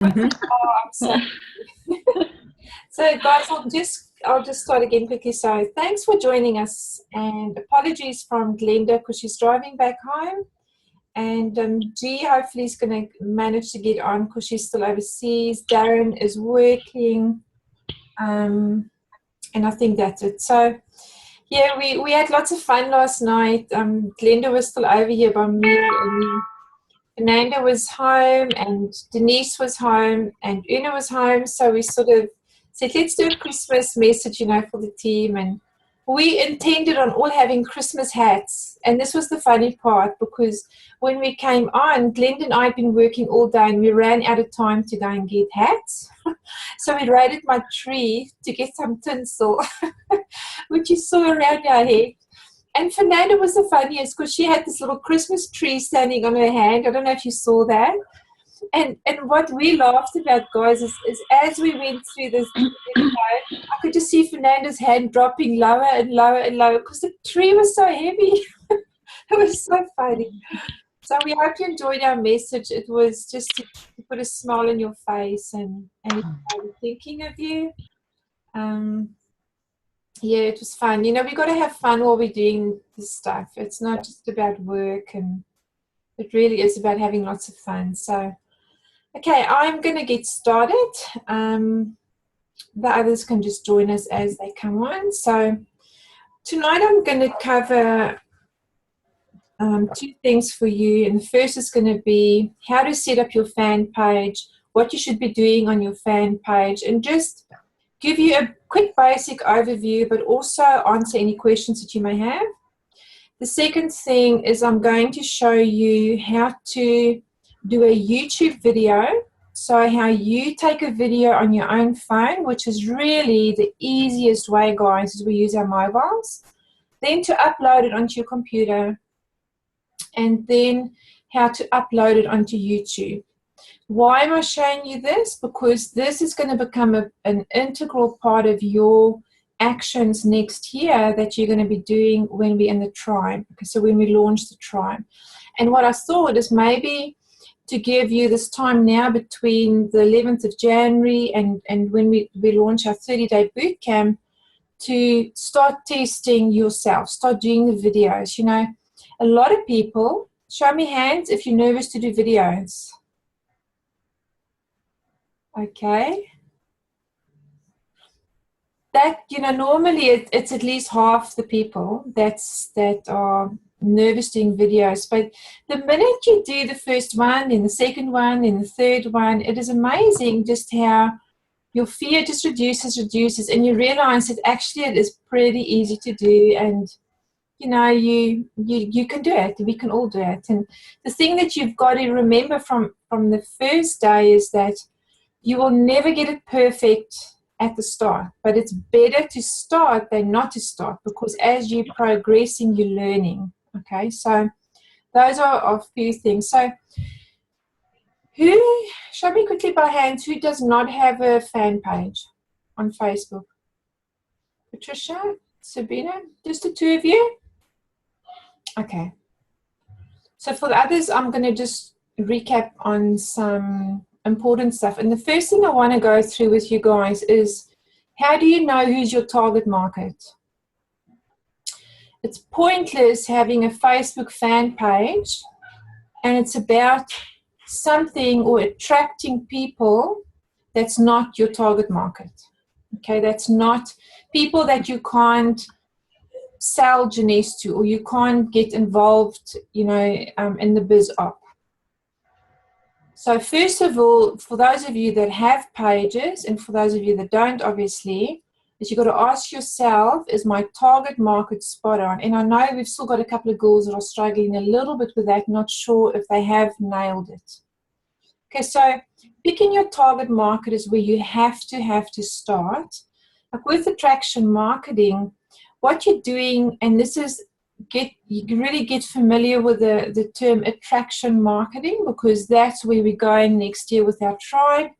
Mhm. Oh, I'm sorry. So, guys, I'll just start again quickly. So, thanks for joining us, and apologies from Glenda because she's driving back home, and G hopefully is going to manage to get on because she's still overseas. Darren is working, and I think that's it. So, yeah, we had lots of fun last night. Glenda was still over here by me, and Fernanda was home and Denise was home and Una was home. So we sort of said, let's do a Christmas message, for the team. And we intended on all having Christmas hats. And this was the funny part because when we came on, Glenda and I had been working all day and we ran out of time to go and get hats. So we raided my tree to get some tinsel, which you saw around our head. And Fernanda was the funniest because she had this little Christmas tree standing on her hand. I don't know if you saw that. And what we laughed about, guys, is as we went through this, I could just see Fernanda's hand dropping lower and lower and lower because the tree was so heavy. It was so funny. So we hope you enjoyed our message. It was just to put a smile on your face and if I was thinking of you. Yeah, it was fun. We got to have fun while we're doing this stuff. It's not just about work, and it really is about having lots of fun. So, okay, I'm going to get started. The others can just join us as they come on. So, tonight I'm going to cover two things for you. And the first is going to be how to set up your fan page, what you should be doing on your fan page, and just give you a quick basic overview, but also answer any questions that you may have. The second thing is I'm going to show you how to do a YouTube video. So how you take a video on your own phone, which is really the easiest way, guys, is we use our mobiles. Then to upload it onto your computer, and then how to upload it onto YouTube. Why am I showing you this? Because this is going to become an integral part of your actions next year that you're going to be doing when we're in the tribe. So when we launch the tribe. And what I thought is maybe to give you this time now between the 11th of January and when we launch our 30-day boot camp to start testing yourself, start doing the videos. A lot of people, show me hands if you're nervous to do videos. Okay. That, normally it's at least half the people that are nervous doing videos. But the minute you do the first one, then the second one, then the third one, it is amazing just how your fear just reduces, and you realize that actually it is pretty easy to do, and you can do it. We can all do it. And the thing that you've got to remember from the first day is that you will never get it perfect at the start, but it's better to start than not to start, because as you're progressing, you're learning. Okay, so those are a few things. So show me quickly by hands, who does not have a fan page on Facebook? Patricia, Sabina, just the two of you? Okay. So for the others, I'm going to just recap on some important stuff. And the first thing I want to go through with you guys is, how do you know who's your target market? It's pointless having a Facebook fan page and it's about something or attracting people that's not your target market. Okay, that's not people that you can't sell Janice to, or you can't get involved, in the biz op. So first of all, for those of you that have pages, and for those of you that don't, obviously, is you've got to ask yourself, is my target market spot on? And I know we've still got a couple of girls that are struggling a little bit with that, not sure if they have nailed it. Okay, so picking your target market is where you have to start. Like with attraction marketing, what you're doing, and this is, you really get familiar with the term attraction marketing, because that's where we're going next year with our tribe.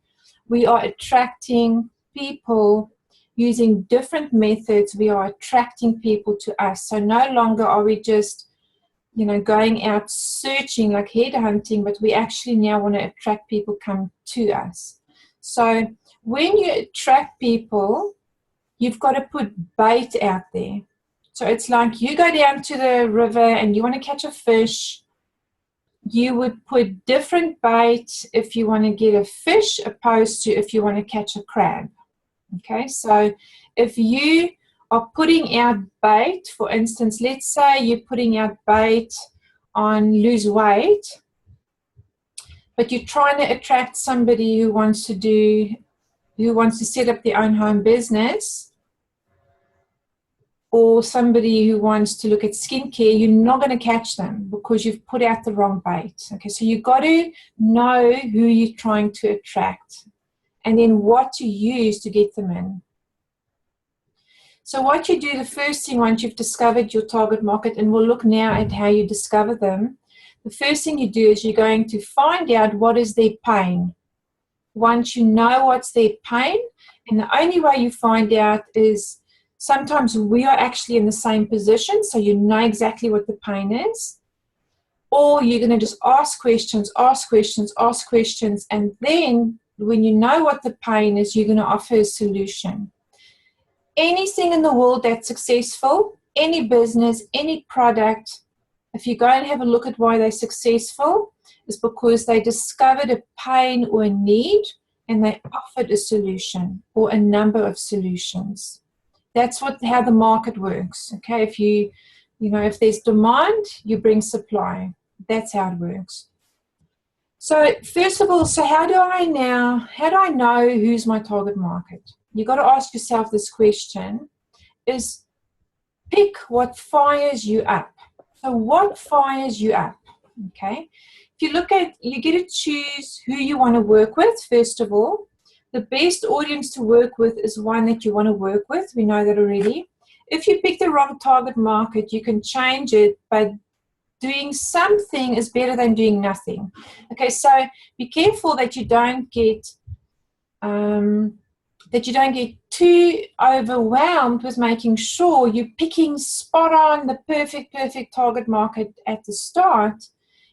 We are attracting people using different methods. We are attracting people to us. So no longer are we just going out searching like headhunting, but we actually now want to attract people come to us. So when you attract people, you've got to put bait out there. So it's like you go down to the river and you want to catch a fish. You would put different bait if you want to get a fish opposed to if you want to catch a crab. Okay, so if you are putting out bait, for instance, let's say you're putting out bait on lose weight, but you're trying to attract somebody who wants to set up their own home business, or somebody who wants to look at skincare, you're not going to catch them because you've put out the wrong bait. Okay, so you've got to know who you're trying to attract and then what to use to get them in. So what you do, the first thing, once you've discovered your target market, and we'll look now at how you discover them, the first thing you do is you're going to find out what is their pain. Once you know what's their pain, and the only way you find out is sometimes we are actually in the same position, so you know exactly what the pain is, or you're going to just ask questions, and then when you know what the pain is, you're going to offer a solution. Anything in the world that's successful, any business, any product, if you go and have a look at why they're successful, is because they discovered a pain or a need and they offered a solution or a number of solutions. That's how the market works. Okay, if there's demand, you bring supply. That's how it works. So first of all, how do I know who's my target market? You've got to ask yourself this question, is pick what fires you up. So what fires you up? Okay. If you get to choose who you want to work with, first of all. The best audience to work with is one that you want to work with. We know that already. If you pick the wrong target market, you can change it, but doing something is better than doing nothing. Okay, so be careful that you don't get too overwhelmed with making sure you're picking spot on the perfect target market at the start.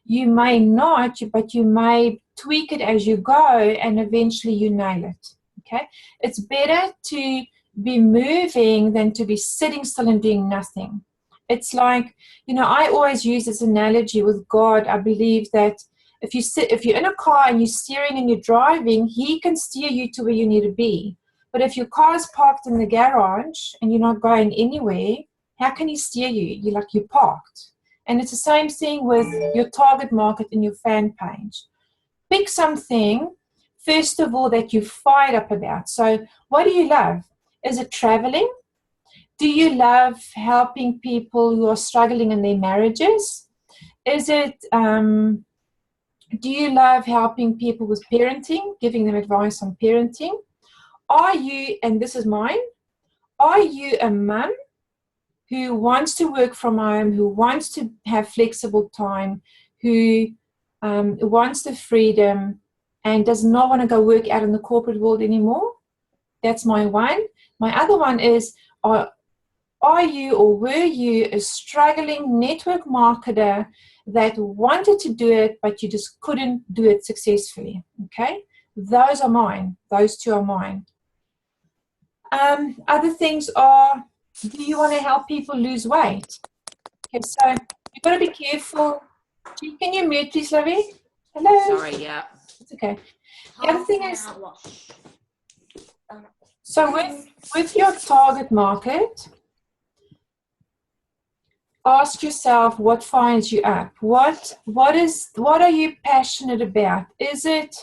You may not, but you may tweak it as you go, and eventually you nail it. Okay, it's better to be moving than to be sitting still and doing nothing. It's like, I always use this analogy with God. I believe that if you're in a car and you're steering and you're driving, He can steer you to where you need to be. But if your car's parked in the garage and you're not going anywhere, how can He steer you? You're parked. And it's the same thing with your target market and your fan page. Pick something, first of all, that you're fired up about. So what do you love? Is it traveling? Do you love helping people who are struggling in their marriages? Is it, do you love helping people with parenting, giving them advice on parenting? Are you, and this is mine, are you a mum who wants to work from home, who wants to have flexible time, who wants the freedom and does not want to go work out in the corporate world anymore? That's my one. My other one is, are you or were you a struggling network marketer that wanted to do it, but you just couldn't do it successfully? Okay, those are mine. Those two are mine. Other things are, do you want to help people lose weight? Okay, so you've got to be careful. Can you mute, please, Lovey? Hello? Sorry, yeah. It's okay. The other thing is, so with your target market, ask yourself what fires you up. What are you passionate about? Is it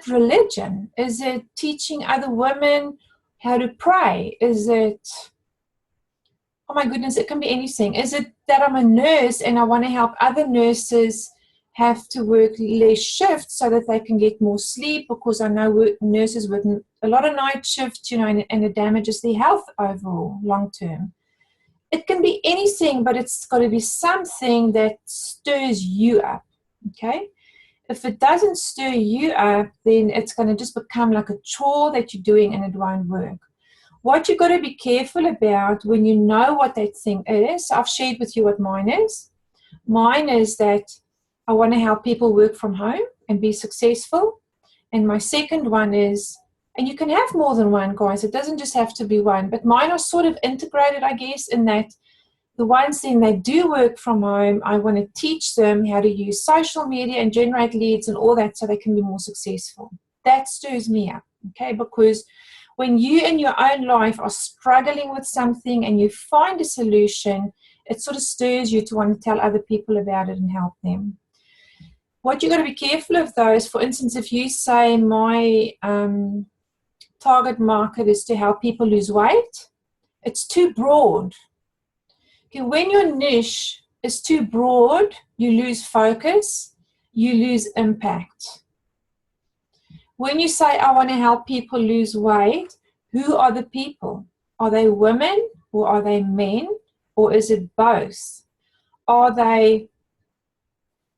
religion? Is it teaching other women how to pray? Is it, oh my goodness, it can be anything. Is it that I'm a nurse and I want to help other nurses have to work less shifts so that they can get more sleep, because I know nurses work a lot of night shifts, and it damages their health overall, long term. It can be anything, but it's got to be something that stirs you up, okay? If it doesn't stir you up, then it's going to just become like a chore that you're doing and it won't work. What you've got to be careful about when you know what that thing is, I've shared with you what mine is. Mine is that I want to help people work from home and be successful. And my second one is, and you can have more than one, guys. It doesn't just have to be one. But mine are sort of integrated, I guess, in that the ones then that do work from home, I want to teach them how to use social media and generate leads and all that so they can be more successful. That stirs me up, okay? Because when you in your own life are struggling with something and you find a solution, it sort of stirs you to want to tell other people about it and help them. What you've got to be careful of, though, is, for instance, if you say my target market is to help people lose weight, it's too broad. Okay, when your niche is too broad, you lose focus, you lose impact. When you say, I want to help people lose weight, who are the people? Are they women or are they men? Or is it both? Are they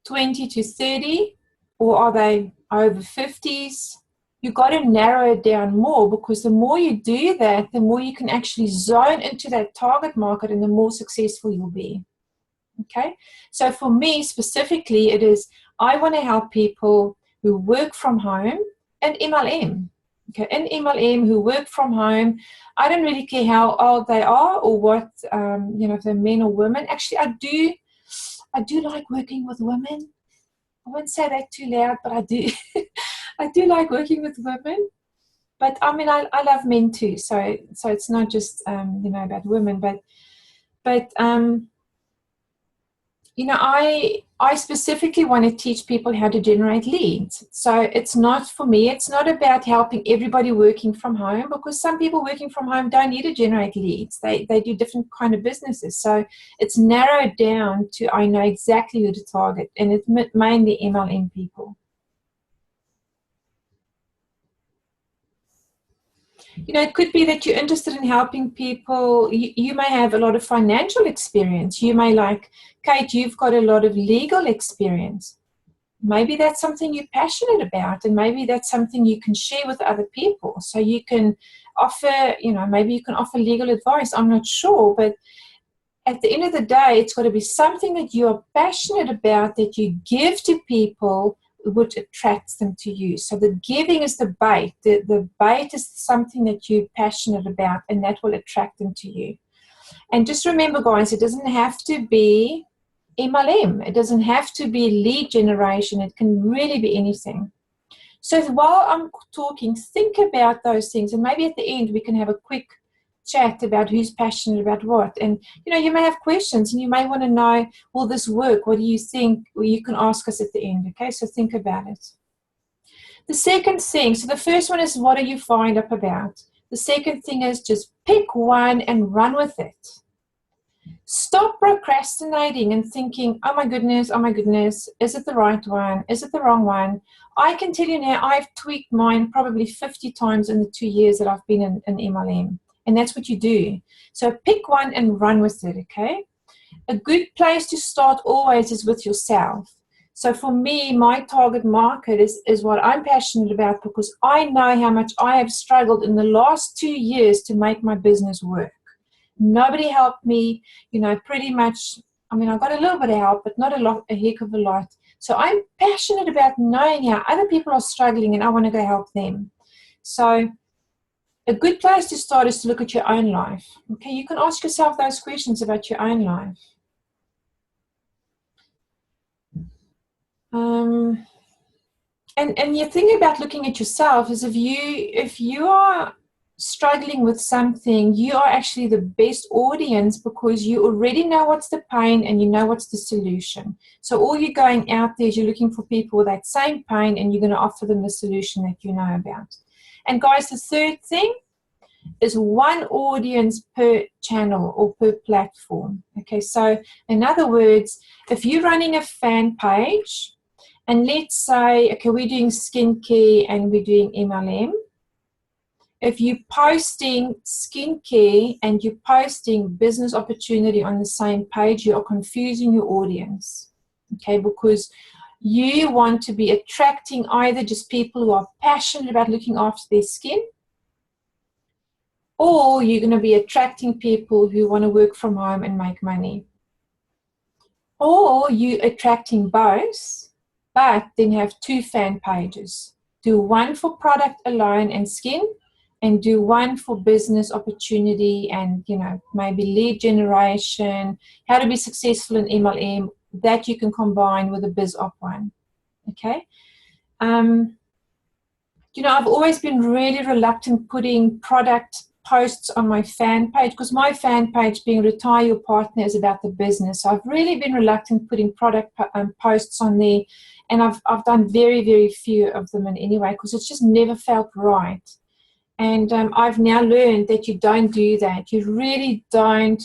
20 to 30 or are they over 50s? You've got to narrow it down more, because the more you do that, the more you can actually zone into that target market and the more successful you'll be. Okay? So for me specifically, it is I want to help people who work from home and MLM. Okay, in MLM who work from home. I don't really care how old they are or what, if they're men or women. Actually, I do like working with women. I won't say that too loud, but I do. I do like working with women. But I mean, I love men too. So it's not just about women, but I specifically want to teach people how to generate leads. So it's not, for me, it's not about helping everybody working from home, because some people working from home don't need to generate leads. They do different kind of businesses. So it's narrowed down to, I know exactly who to target, and it's mainly MLM people. It could be that you're interested in helping people. You may have a lot of financial experience. You may, like Kate, you've got a lot of legal experience. Maybe that's something you're passionate about, and maybe that's something you can share with other people. So you can offer, maybe you can offer legal advice. I'm not sure, but at the end of the day, it's got to be something that you're passionate about, that you give to people, which attracts them to you. So the giving is the bait. The bait is something that you're passionate about, and that will attract them to you. And just remember, guys, it doesn't have to be MLM. It doesn't have to be lead generation. It can really be anything. So while I'm talking, think about those things, and maybe at the end we can have a quick chat about who's passionate about what. And you may have questions, and you may want to know, will this work? What do you think? Well, you can ask us at the end. Okay, so think about it. The second thing, so the first one is, what are you fired up about? The second thing is, just pick one and run with it. Stop procrastinating and thinking, oh my goodness, is it the right one? Is it the wrong one? I can tell you now, I've tweaked mine probably 50 times in the 2 years that I've been in MLM. And that's what you do. So pick one and run with it, okay? A good place to start always is with yourself. So for me, my target market is what I'm passionate about, because I know how much I have struggled in the last 2 years to make my business work. Nobody helped me, pretty much. I mean, I got a little bit of help, but not a heck of a lot. So I'm passionate about knowing how other people are struggling, and I want to go help them. So a good place to start is to look at your own life. Okay, you can ask yourself those questions about your own life. And you're thinking about looking at yourself is, if you are struggling with something, you are actually the best audience, because you already know what's the pain and you know what's the solution. So all you're going out there is you're looking for people with that same pain, and you're going to offer them the solution that you know about. And guys, the third thing is one audience per channel or per platform. Okay, so in other words, if you're running a fan page, and let's say, okay, we're doing skincare and we're doing MLM. If you're posting skincare and you're posting business opportunity on the same page, you are confusing your audience. Okay, because you want to be attracting either just people who are passionate about looking after their skin, or you're going to be attracting people who want to work from home and make money. Or you attracting both, but then have 2 fan pages. Do one for product alone and skin, and do one for business opportunity and, maybe lead generation, how to be successful in MLM, that you can combine with a biz op one. Okay. I've always been really reluctant putting product posts on my fan page, because my fan page, being Retire Your Partner, is about the business. So I've really been reluctant putting product posts on there, and I've done very, very few of them in any way, because it's just never felt right. And I've now learned that you don't do that. You really don't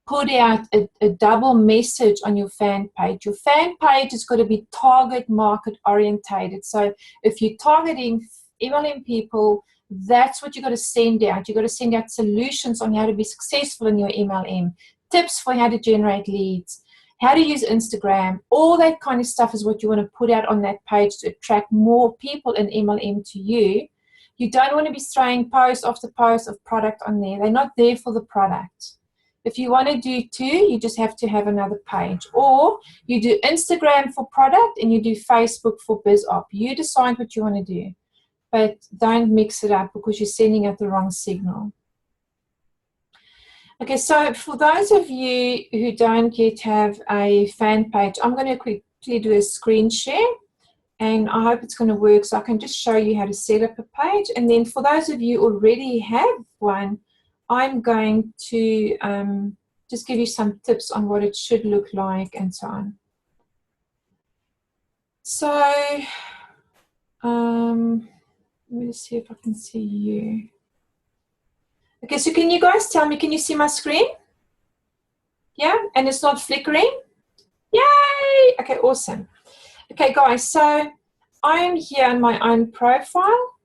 put out a double message on your fan page. Your fan page has got to be target market orientated. So if you're targeting MLM people, that's what you've got to send out. You've got to send out solutions on how to be successful in your MLM, tips for how to generate leads, how to use Instagram. All that kind of stuff is what you want to put out on that page to attract more people in MLM to you. You don't want to be throwing post after post of product on there. They're not there for the product. If you want to do 2, you just have to have another page. Or you do Instagram for product and you do Facebook for biz op. You decide what you want to do. But don't mix it up, because you're sending out the wrong signal. Okay, so for those of you who don't yet have a fan page, I'm going to quickly do a screen share. And I hope it's going to work, so I can just show you how to set up a page. And then for those of you who already have one, I'm going to just give you some tips on what it should look like and so on. So let me see if I can see you. Okay, so can you guys tell me, can you see my screen? Yeah, and it's not flickering? Yay! Okay, awesome. Okay, guys, so I'm here on my own profile.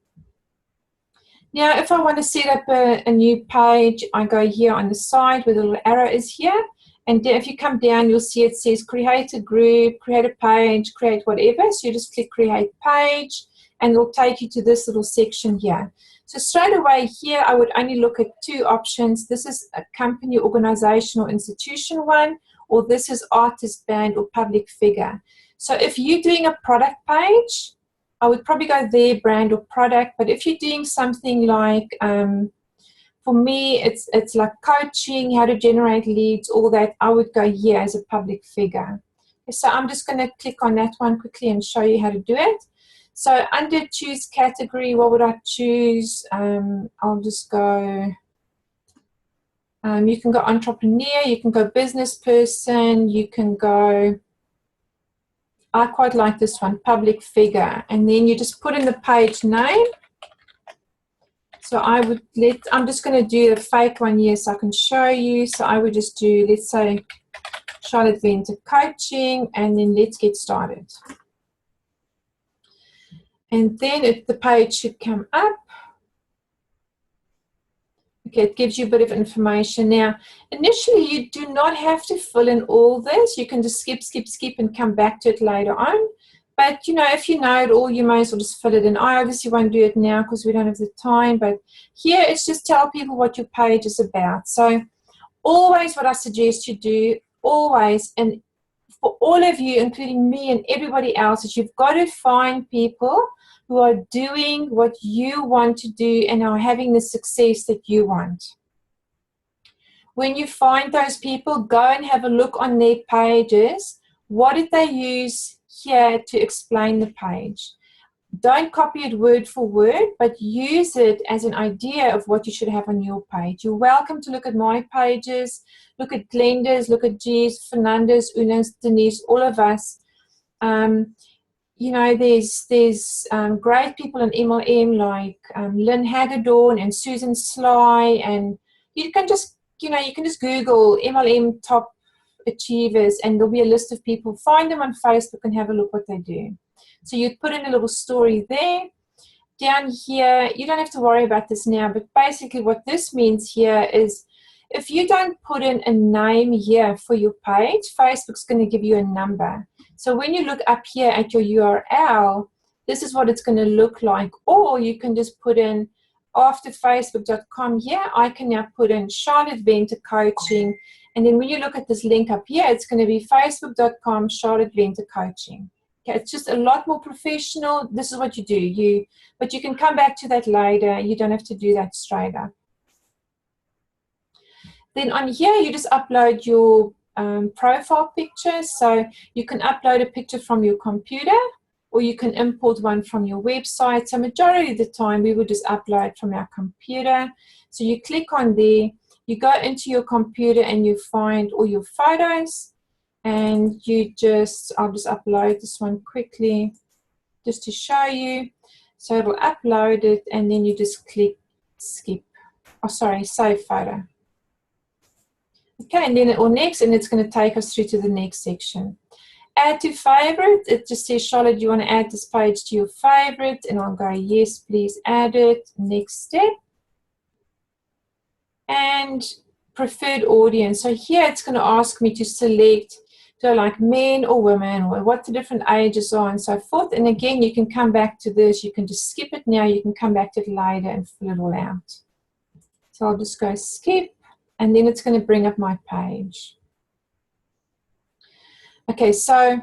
Now, if I want to set up a new page, I go here on the side where the little arrow is here. And if you come down, you'll see it says create a group, create a page, create whatever. So you just click create page, and it'll take you to this little section here. So straight away here, I would only look at 2 options. This is a company, organization, or institution one, or this is artist, band, or public figure. So if you're doing a product page, I would probably go there, brand or product. But if you're doing something like, for me, it's like coaching, how to generate leads, all that, I would go here as a public figure. So I'm just going to click on that one quickly and show you how to do it. So under choose category, what would I choose? I'll just go, you can go entrepreneur, you can go business person, you can go, I quite like this one, public figure. And then you just put in the page name. So I'm just going to do the fake one here so I can show you. So I would just do, let's say, Charlotte Venter Coaching, and then let's get started. And then the page should come up. Okay, it gives you a bit of information. Now, initially, you do not have to fill in all this. You can just skip, and come back to it later on. But, if you know it all, you may as well just fill it in. I obviously won't do it now because we don't have the time. But here, it's just tell people what your page is about. So always what I suggest you do, always, and for all of you, including me and everybody else, is you've got to find people who are doing what you want to do and are having the success that you want. When you find those people, go and have a look on their pages. What did they use here to explain the page? Don't copy it word for word, but use it as an idea of what you should have on your page. You're welcome to look at my pages, look at Glenda's, look at G's, Fernanda's, Una's, Denise, all of us. There's great people in MLM like Lynn Hagedorn and Susan Sly, and you can just Google MLM top achievers, and there'll be a list of people. Find them on Facebook and have a look what they do. So you'd put in a little story there. Down here, you don't have to worry about this now, but basically what this means here is if you don't put in a name here for your page, Facebook's going to give you a number. So when you look up here at your URL, this is what it's going to look like. Or you can just put in after facebook.com here, I can now put in Charlotte Venter Coaching. And then when you look at this link up here, it's going to be facebook.com Charlotte Venter Coaching. Okay, it's just a lot more professional. This is what you do. But you can come back to that later. You don't have to do that straight up. Then on here, you just upload your profile picture. So you can upload a picture from your computer, or you can import one from your website. So majority of the time, we would just upload from our computer. So you click on there, you go into your computer and you find all your photos, and I'll just upload this one quickly just to show you. So it'll upload it, and then you just click skip. Oh, sorry, save photo. Okay, and then it will next, and it's going to take us through to the next section. Add to favorite. It just says, Charlotte, do you want to add this page to your favorite? And I'll go, yes, please add it. Next step. And preferred audience. So here it's going to ask me to select, so like men or women, or what the different ages are and so forth. And again, you can come back to this. You can just skip it now. You can come back to it later and fill it all out. So I'll just go skip, and then it's going to bring up my page. Okay, so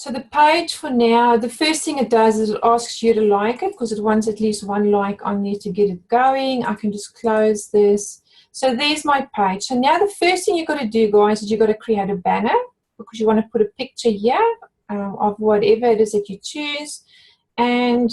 the page for now, the first thing it does is it asks you to like it, because it wants at least one like on there to get it going. I can just close this. So there's my page. So now the first thing you've got to do, guys, is you've got to create a banner, because you want to put a picture here of whatever it is that you choose. And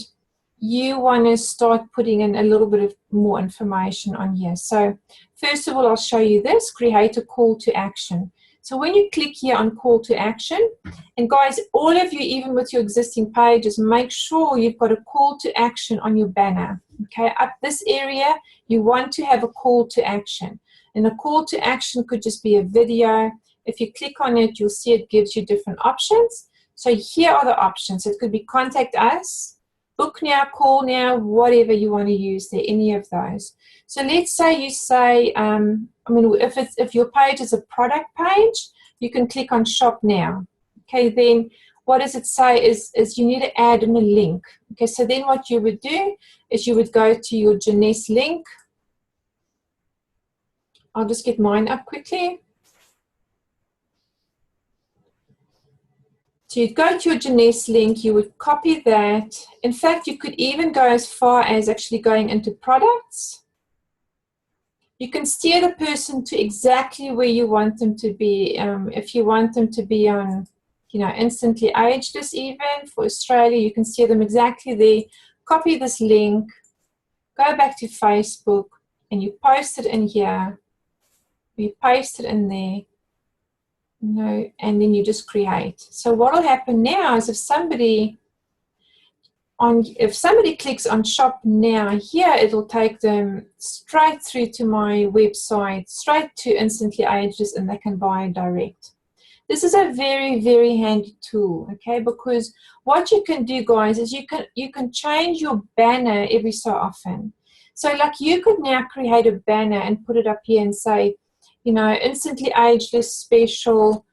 you want to start putting in a little bit of more information on here. So first of all, I'll show you this, create a call to action. So when you click here on call to action, and guys, all of you, even with your existing pages, make sure you've got a call to action on your banner. Okay, up this area, you want to have a call to action. And a call to action could just be a video. If you click on it, you'll see it gives you different options. So here are the options. It could be contact us, book now, call now, whatever you want to use there, any of those. So let's say you say, if your page is a product page, you can click on shop now. Okay, then what does it say is you need to add in a link. Okay, so then what you would do is you would go to your Jeunesse link. I'll just get mine up quickly. So you'd go to your Jeunesse link, you would copy that. In fact, you could even go as far as actually going into products. You can steer the person to exactly where you want them to be. If you want them to be on, instantly ageless even for Australia, you can steer them exactly there. Copy this link, go back to Facebook, and you post it in here. You paste it in there. And then you just create. So what will happen now is if somebody clicks on shop now here, it'll take them straight through to my website, straight to Instantly Ageless, and they can buy direct. This is a very, very handy tool, okay? Because what you can do, guys, is you can change your banner every so often. So like you could now create a banner and put it up here and say, Instantly Ageless special,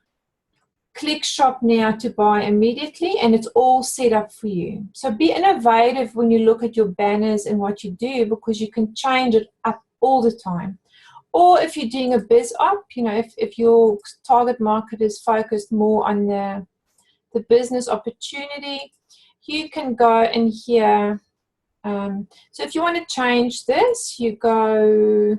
click shop now to buy immediately, and it's all set up for you. So be innovative when you look at your banners and what you do, because you can change it up all the time. Or if you're doing a biz op, if your target market is focused more on the business opportunity, you can go in here. So if you want to change this, you go,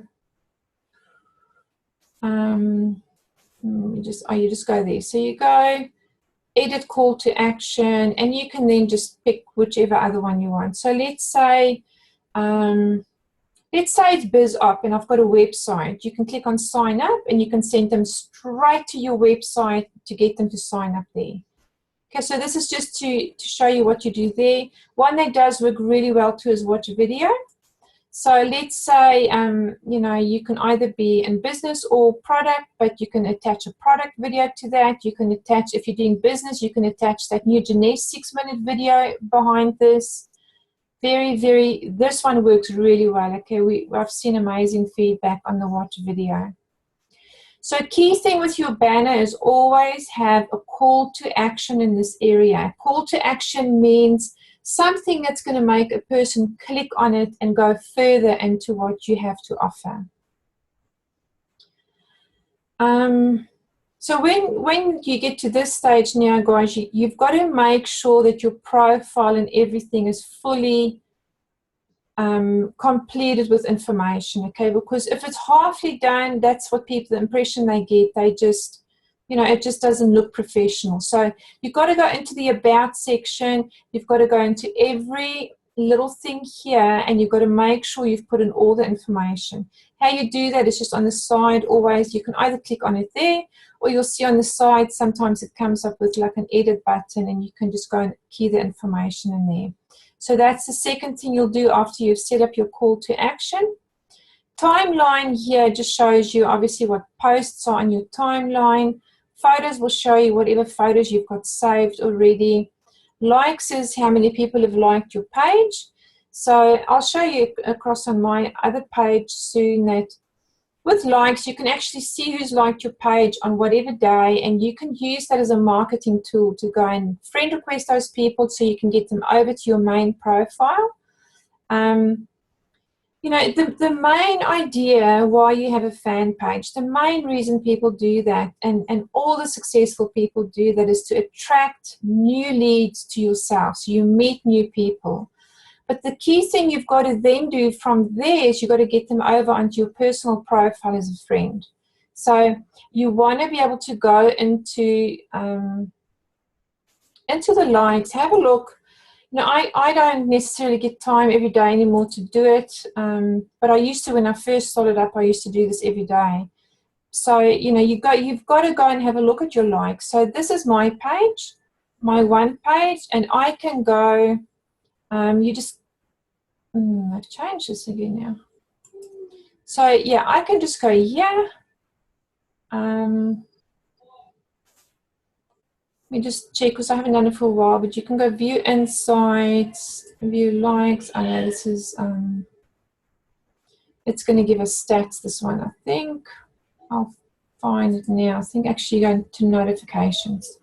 you just go there. So you go edit call to action, and you can then just pick whichever other one you want. So let's say it's biz op and I've got a website. You can click on sign up, and you can send them straight to your website to get them to sign up there. Okay, so this is just to show you what you do there. One that does work really well too is watch video. So let's say, you can either be in business or product, but you can attach a product video to that. You can attach, if you're doing business, you can attach that new Jeunesse 6-minute video behind this. This one works really well. Okay, I've seen amazing feedback on the watch video. So key thing with your banner is always have a call to action in this area. Call to action means something that's going to make a person click on it and go further into what you have to offer. So when you get to this stage now, guys, you've got to make sure that your profile and everything is fully completed with information, okay? Because if it's halfly done, that's what people, the impression they get, they just, you know, it just doesn't look professional. So you've got to go into the about section, you've got to go into every little thing here, and you've got to make sure you've put in all the information. How you do that is just on the side always. You can either click on it there, or you'll see on the side sometimes it comes up with like an edit button, and you can just go and key the information in there. So that's the second thing you'll do after you've set up your call to action. Timeline here just shows you obviously what posts are on your timeline. Photos will show you whatever photos you've got saved already. Likes is how many people have liked your page. So I'll show you across on my other page soon that with likes, you can actually see who's liked your page on whatever day, and you can use that as a marketing tool to go and friend request those people so you can get them over to your main profile. You know, the main idea why you have a fan page, the main reason people do that, and all the successful people do that, is to attract new leads to yourself. So you meet new people. But the key thing you've got to then do from there is you've got to get them over onto your personal profile as a friend. So you want to be able to go into the likes, have a look. Now, I don't necessarily get time every day anymore to do it, but I used to when I first started up. I used to do this every day. So, you know, you've got to go and have a look at your likes. So this is my page, my one page, and I can go, you just, I've changed this again now. So, yeah, I can just go, yeah. Let me just check because I haven't done it for a while, but you can go view insights, view likes. I know this is, it's going to give us stats, this one, I think. I'll find it now. I think actually going to notifications.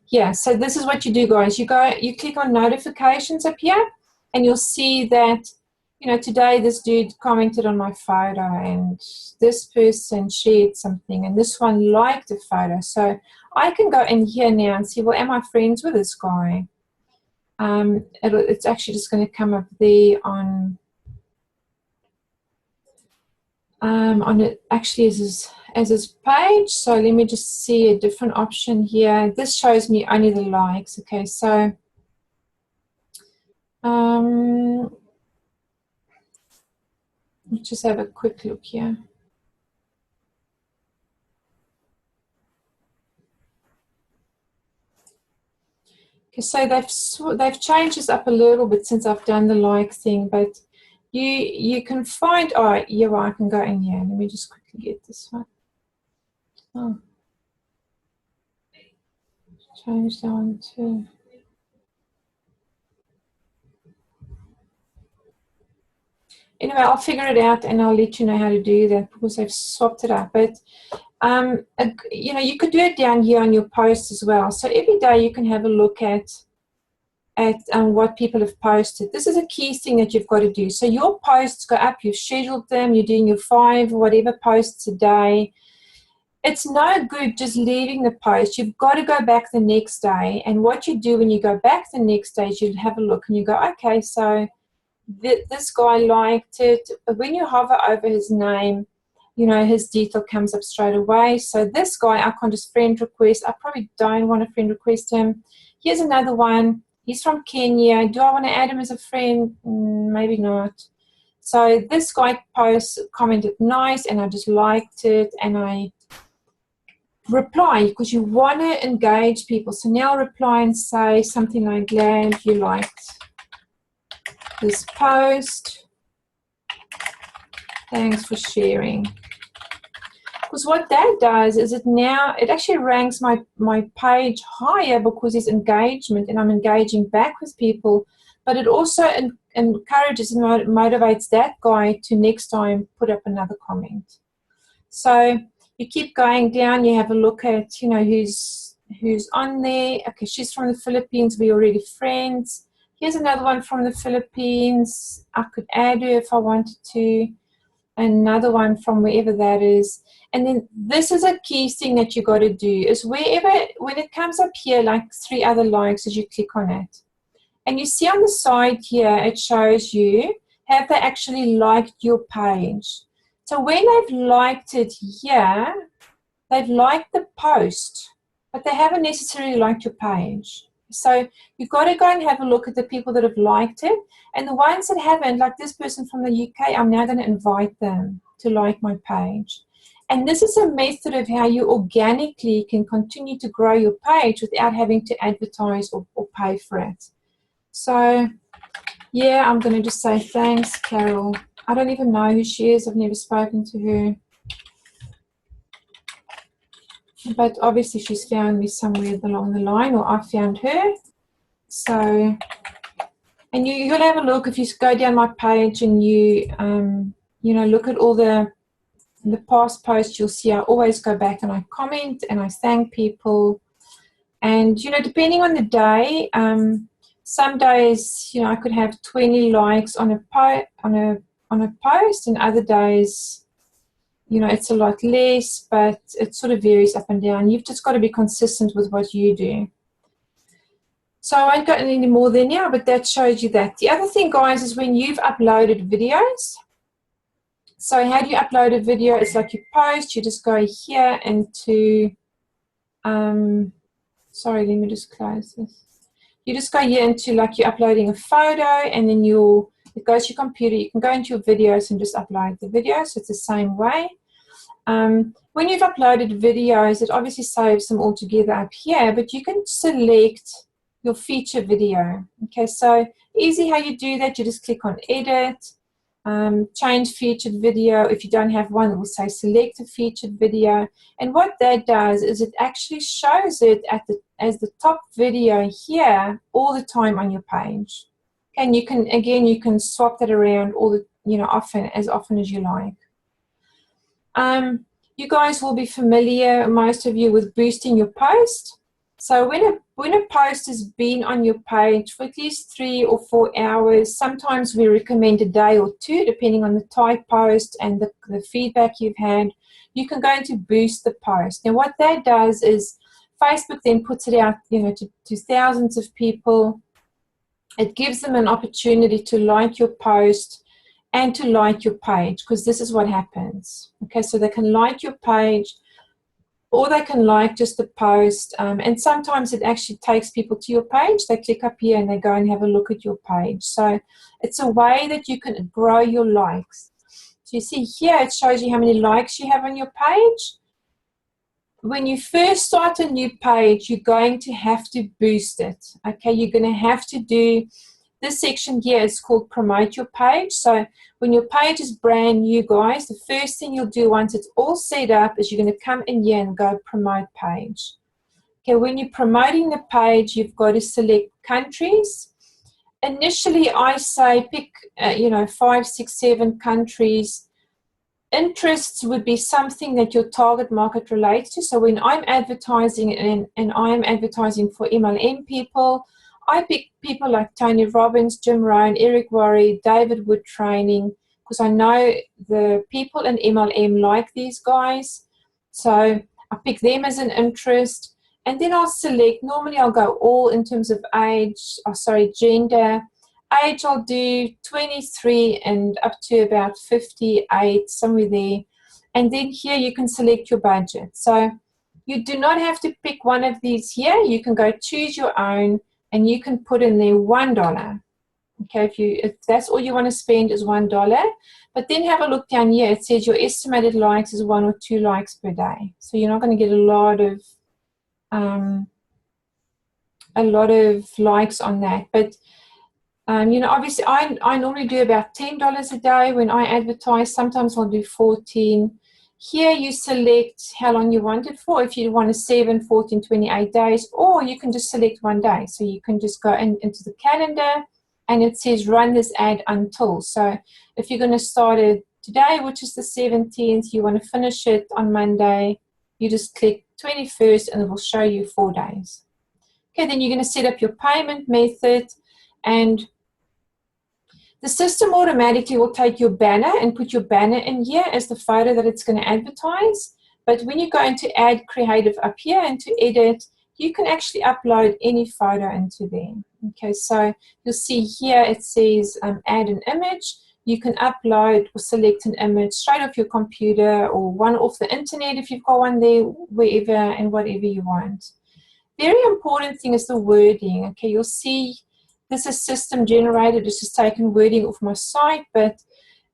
Yeah, so this is what you do, guys. You click on notifications up here, and you'll see that, you know, today this dude commented on my photo, and this person shared something, and this one liked a photo. So I can go in here now and see, well, am I friends with this guy? It's actually just going to come up there on it actually as his page. So let me just see a different option here. This shows me only the likes. Okay, so let's just have a quick look here. Okay, so they've changed this up a little bit since I've done the like thing, but you can find, oh yeah, well, I can go in here. Let me just quickly get this one. Oh, change that one too. Anyway, I'll figure it out and I'll let you know how to do that because I've swapped it up. But you know, you could do it down here on your posts as well. So every day you can have a look at what people have posted. This is a key thing that you've got to do. So your posts go up, you've scheduled them, you're doing your 5 whatever posts a day. It's no good just leaving the post. You've got to go back the next day. And what you do when you go back the next day is you have a look and you go, okay, so this guy liked it. When you hover over his name, you know, his detail comes up straight away. So this guy, I can't just friend request. I probably don't want to friend request him. Here's another one. He's from Kenya. Do I want to add him as a friend? Maybe not. So this guy commented nice, and I just liked it, and I reply because you want to engage people. So now I'll reply and say something like, glad you liked this post. Thanks for sharing. Because what that does is it actually ranks my page higher because it's engagement and I'm engaging back with people, but it also encourages and motivates that guy to next time put up another comment. So you keep going down, you have a look at, you know, who's on there. Okay, she's from the Philippines, we're already friends. Here's another one from the Philippines. I could add her if I wanted to. Another one from wherever that is. And then this is a key thing that you got to do is when it comes up here, like 3 other likes, as you click on it. And you see on the side here, it shows you, have they actually liked your page? So when they've liked it here, they've liked the post, but they haven't necessarily liked your page. So you've got to go and have a look at the people that have liked it. And the ones that haven't, like this person from the UK, I'm now going to invite them to like my page. And this is a method of how you organically can continue to grow your page without having to advertise or pay for it. So, yeah, I'm going to just say thanks, Carol. I don't even know who she is. I've never spoken to her. But obviously she's found me somewhere along the line, or I found her. So, and you'll have a look if you go down my page and you look at all the past posts. You'll see I always go back and I comment and I thank people. And depending on the day, some days I could have 20 likes on a post, and other days it's a lot less, but it sort of varies up and down. You've just got to be consistent with what you do. So I won't go any more there now, but that shows you that. The other thing, guys, is when you've uploaded videos. So how do you upload a video? It's like you post, you just go here into, sorry, let me just close this. You just go here into, like, you're uploading a photo, and then it goes to your computer. You can go into your videos and just upload the video, so it's the same way. When you've uploaded videos, it obviously saves them all together up here, but you can select your feature video. Okay, so easy how you do that. You just click on edit, change featured video. If you don't have one, it will say select a featured video. And what that does is it actually shows it as the top video here all the time on your page. And you can swap that around all the, as often as you like. You guys will be familiar, most of you, with boosting your post. So when a post has been on your page for at least 3 or 4 hours, sometimes we recommend a day or 2, depending on the type post and the feedback you've had, you can go into boost the post. Now what that does is Facebook then puts it out, to thousands of people. It gives them an opportunity to like your post and to like your page, because this is what happens. Okay, so they can like your page, or they can like just the post, and sometimes it actually takes people to your page. They click up here and they go and have a look at your page. So it's a way that you can grow your likes. So you see here, it shows you how many likes you have on your page. When you first start a new page, you're going to have to boost it. Okay, you're going to have to do this section here. Is called promote your page. So when your page is brand new, guys, the first thing you'll do once it's all set up is you're going to come in here and go promote page. Okay, when you're promoting the page, you've got to select countries. Initially, I say pick 5, 6, 7 countries. Interests would be something that your target market relates to. So when I'm advertising and I'm advertising for MLM people, I pick people like Tony Robbins, Jim Rohn, Eric Worre, David Wood Training, because I know the people in MLM like these guys. So I pick them as an interest, and then I'll select, normally I'll go all in terms of gender. Age I'll do 23 and up to about 58, somewhere there. And then here you can select your budget. So you do not have to pick one of these here. You can go choose your own, and you can put in there $1. Okay, if that's all you want to spend is $1. But then have a look down here. It says your estimated likes is 1 or 2 likes per day. So you're not going to get a lot of likes on that. But obviously I normally do about $10 a day when I advertise. Sometimes I'll do 14. Here you select how long you want it for, if you want 7, 14, 28 days, or you can just select 1 day. So you can just go into the calendar, and it says run this ad until. So if you're going to start it today, which is the 17th, you want to finish it on Monday, you just click 21st and it will show you 4 days. Okay, then you're going to set up your payment method. And the system automatically will take your banner and put your banner in here as the photo that it's going to advertise. But when you go into Add Creative up here and to Edit, you can actually upload any photo into there. Okay, so you'll see here it says add an image. You can upload or select an image straight off your computer or one off the internet if you've got one there, wherever and whatever you want. Very important thing is the wording. Okay, you'll see this is system generated. It's just taken wording off my site, but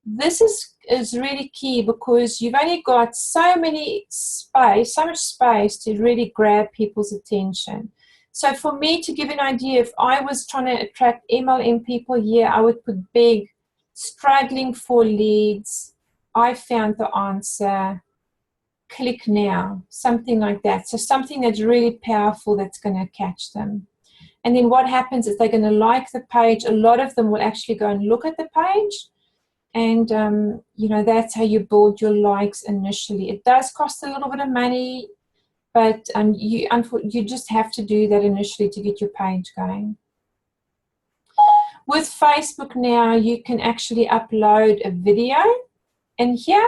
this is really key because you've only got so much space to really grab people's attention. So for me to give an idea, if I was trying to attract MLM people here, I would put big, struggling for leads, I found the answer, click now, something like that. So something that's really powerful that's going to catch them. And then what happens is they're going to like the page. A lot of them will actually go and look at the page. And, you know, that's how you build your likes initially. It does cost a little bit of money, but you just have to do that initially to get your page going. With Facebook now, you can actually upload a video. And here,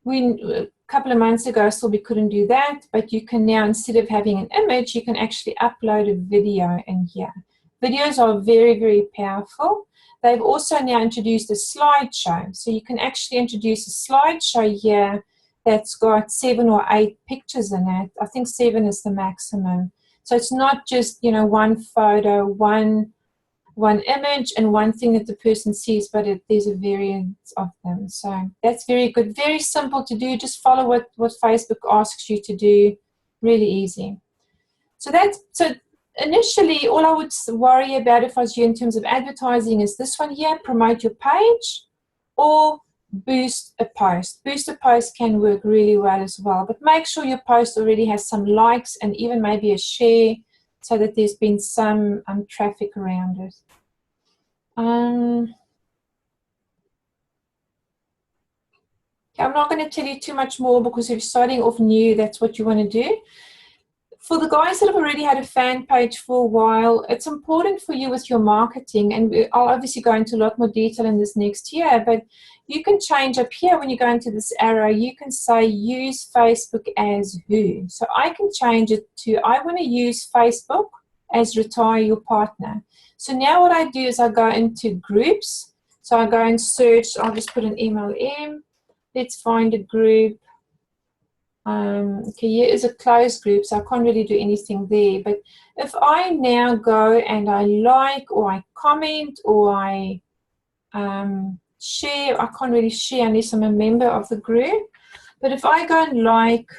a couple of months ago, so we couldn't do that, but you can now, instead of having an image, you can actually upload a video in here. Videos are very, very powerful. They've also now introduced a slideshow. So you can actually introduce a slideshow here that's got 7 or 8 pictures in it. I think 7 is the maximum. So it's not just, you know, one photo, one image and one thing that the person sees, but there's a variance of them. So that's very good. Very simple to do. Just follow what Facebook asks you to do. Really easy. So initially, all I would worry about if I was you in terms of advertising is this one here, promote your page or boost a post. Boost a post can work really well as well, but make sure your post already has some likes and even maybe a share so that there's been some traffic around it. Okay, I'm not going to tell you too much more because if you're starting off new, that's what you want to do. For the guys that have already had a fan page for a while, it's important for you with your marketing, and I'll obviously go into a lot more detail in this next year, but you can change up here when you go into this arrow, you can say use Facebook as who. So I can change it to, I want to use Facebook as retire your partner. So now what I do is I go into groups. So I go and search, I'll just put an MLM. Let's find a group. Okay, here is a closed group, so I can't really do anything there. But if I now go and I like or I comment or I share, I can't really share unless I'm a member of the group. But if I go and like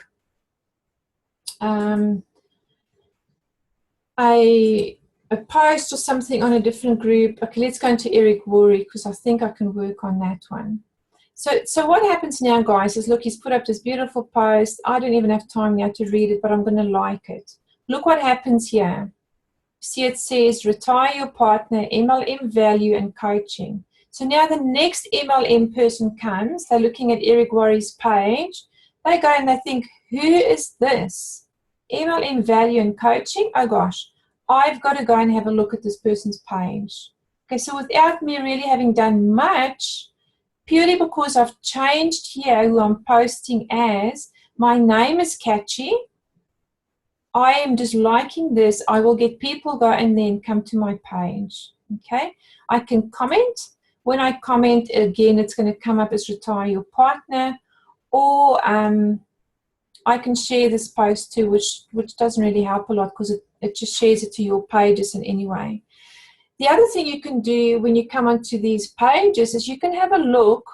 a post or something on a different group, okay, let's go into Eric Worre because I think I can work on that one. So what happens now, guys, is look, he's put up this beautiful post. I don't even have time now to read it, but I'm going to like it. Look what happens here. See, it says, retire your partner, MLM value and coaching. So now the next MLM person comes, they're looking at Eric Worre's page. They go and they think, who is this? MLM value and coaching? Oh, gosh, I've got to go and have a look at this person's page. Okay, so without me really having done much, purely because I've changed here who I'm posting as, my name is catchy, I am just liking this, I will get people go and then come to my page, okay? I can comment. When I comment, again, it's going to come up as retire your partner, or I can share this post too, which doesn't really help a lot because it just shares it to your pages in any way. The other thing you can do when you come onto these pages is you can have a look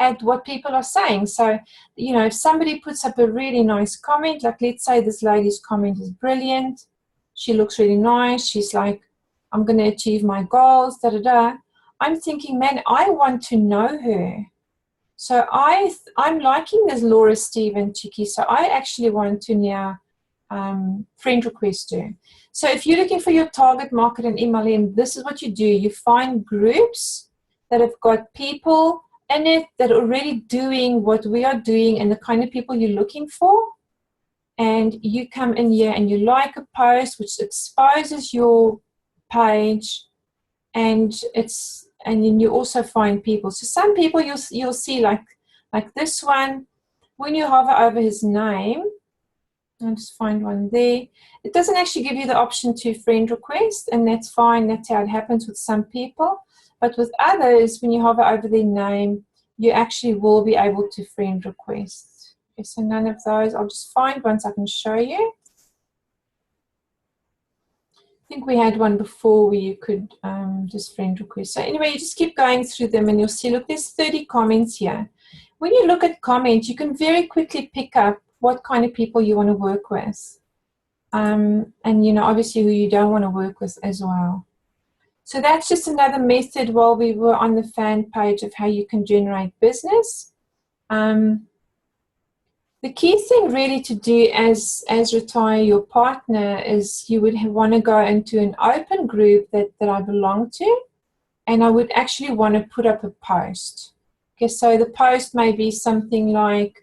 at what people are saying. So, you know, if somebody puts up a really nice comment, like let's say this lady's comment is brilliant, she looks really nice, she's like, I'm going to achieve my goals, da-da-da. I'm thinking, man, I want to know her. So I'm liking this Laura Stephen Chicky, so I actually want to now friend request her. So if you're looking for your target market in MLM, this is what you do. You find groups that have got people in it that are already doing what we are doing and the kind of people you're looking for. And you come in here and you like a post which exposes your page. and then you also find people. So some people you'll see like this one, when you hover over his name, I'll just find one there. It doesn't actually give you the option to friend request, and that's fine. That's how it happens with some people. But with others, when you hover over their name, you actually will be able to friend request. Okay, so none of those. I'll just find ones I can show you. I think we had one before where you could just friend request. So anyway, you just keep going through them and you'll see, look, there's 30 comments here. When you look at comments, you can very quickly pick up what kind of people you want to work with. And, obviously who you don't want to work with as well. So that's just another method while we were on the fan page of how you can generate business. The key thing really to do as retire your partner is you would want to go into an open group that I belong to, and I would actually want to put up a post. Okay, so the post may be something like,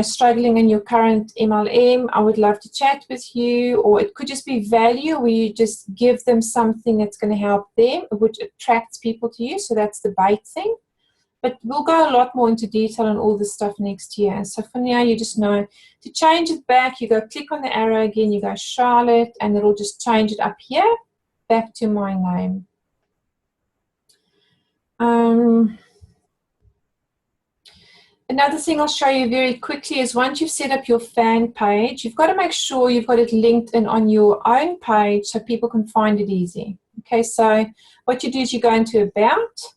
struggling in your current MLM, I would love to chat with you, or it could just be value where you just give them something that's going to help them, which attracts people to you. So that's the bait thing. But we'll go a lot more into detail on all this stuff next year. So for now, you just know to change it back, you go click on the arrow again, you go Charlotte, and it'll just change it up here back to my name. Another thing I'll show you very quickly is once you've set up your fan page, you've got to make sure you've got it linked in on your own page so people can find it easy. Okay, so what you do is you go into About,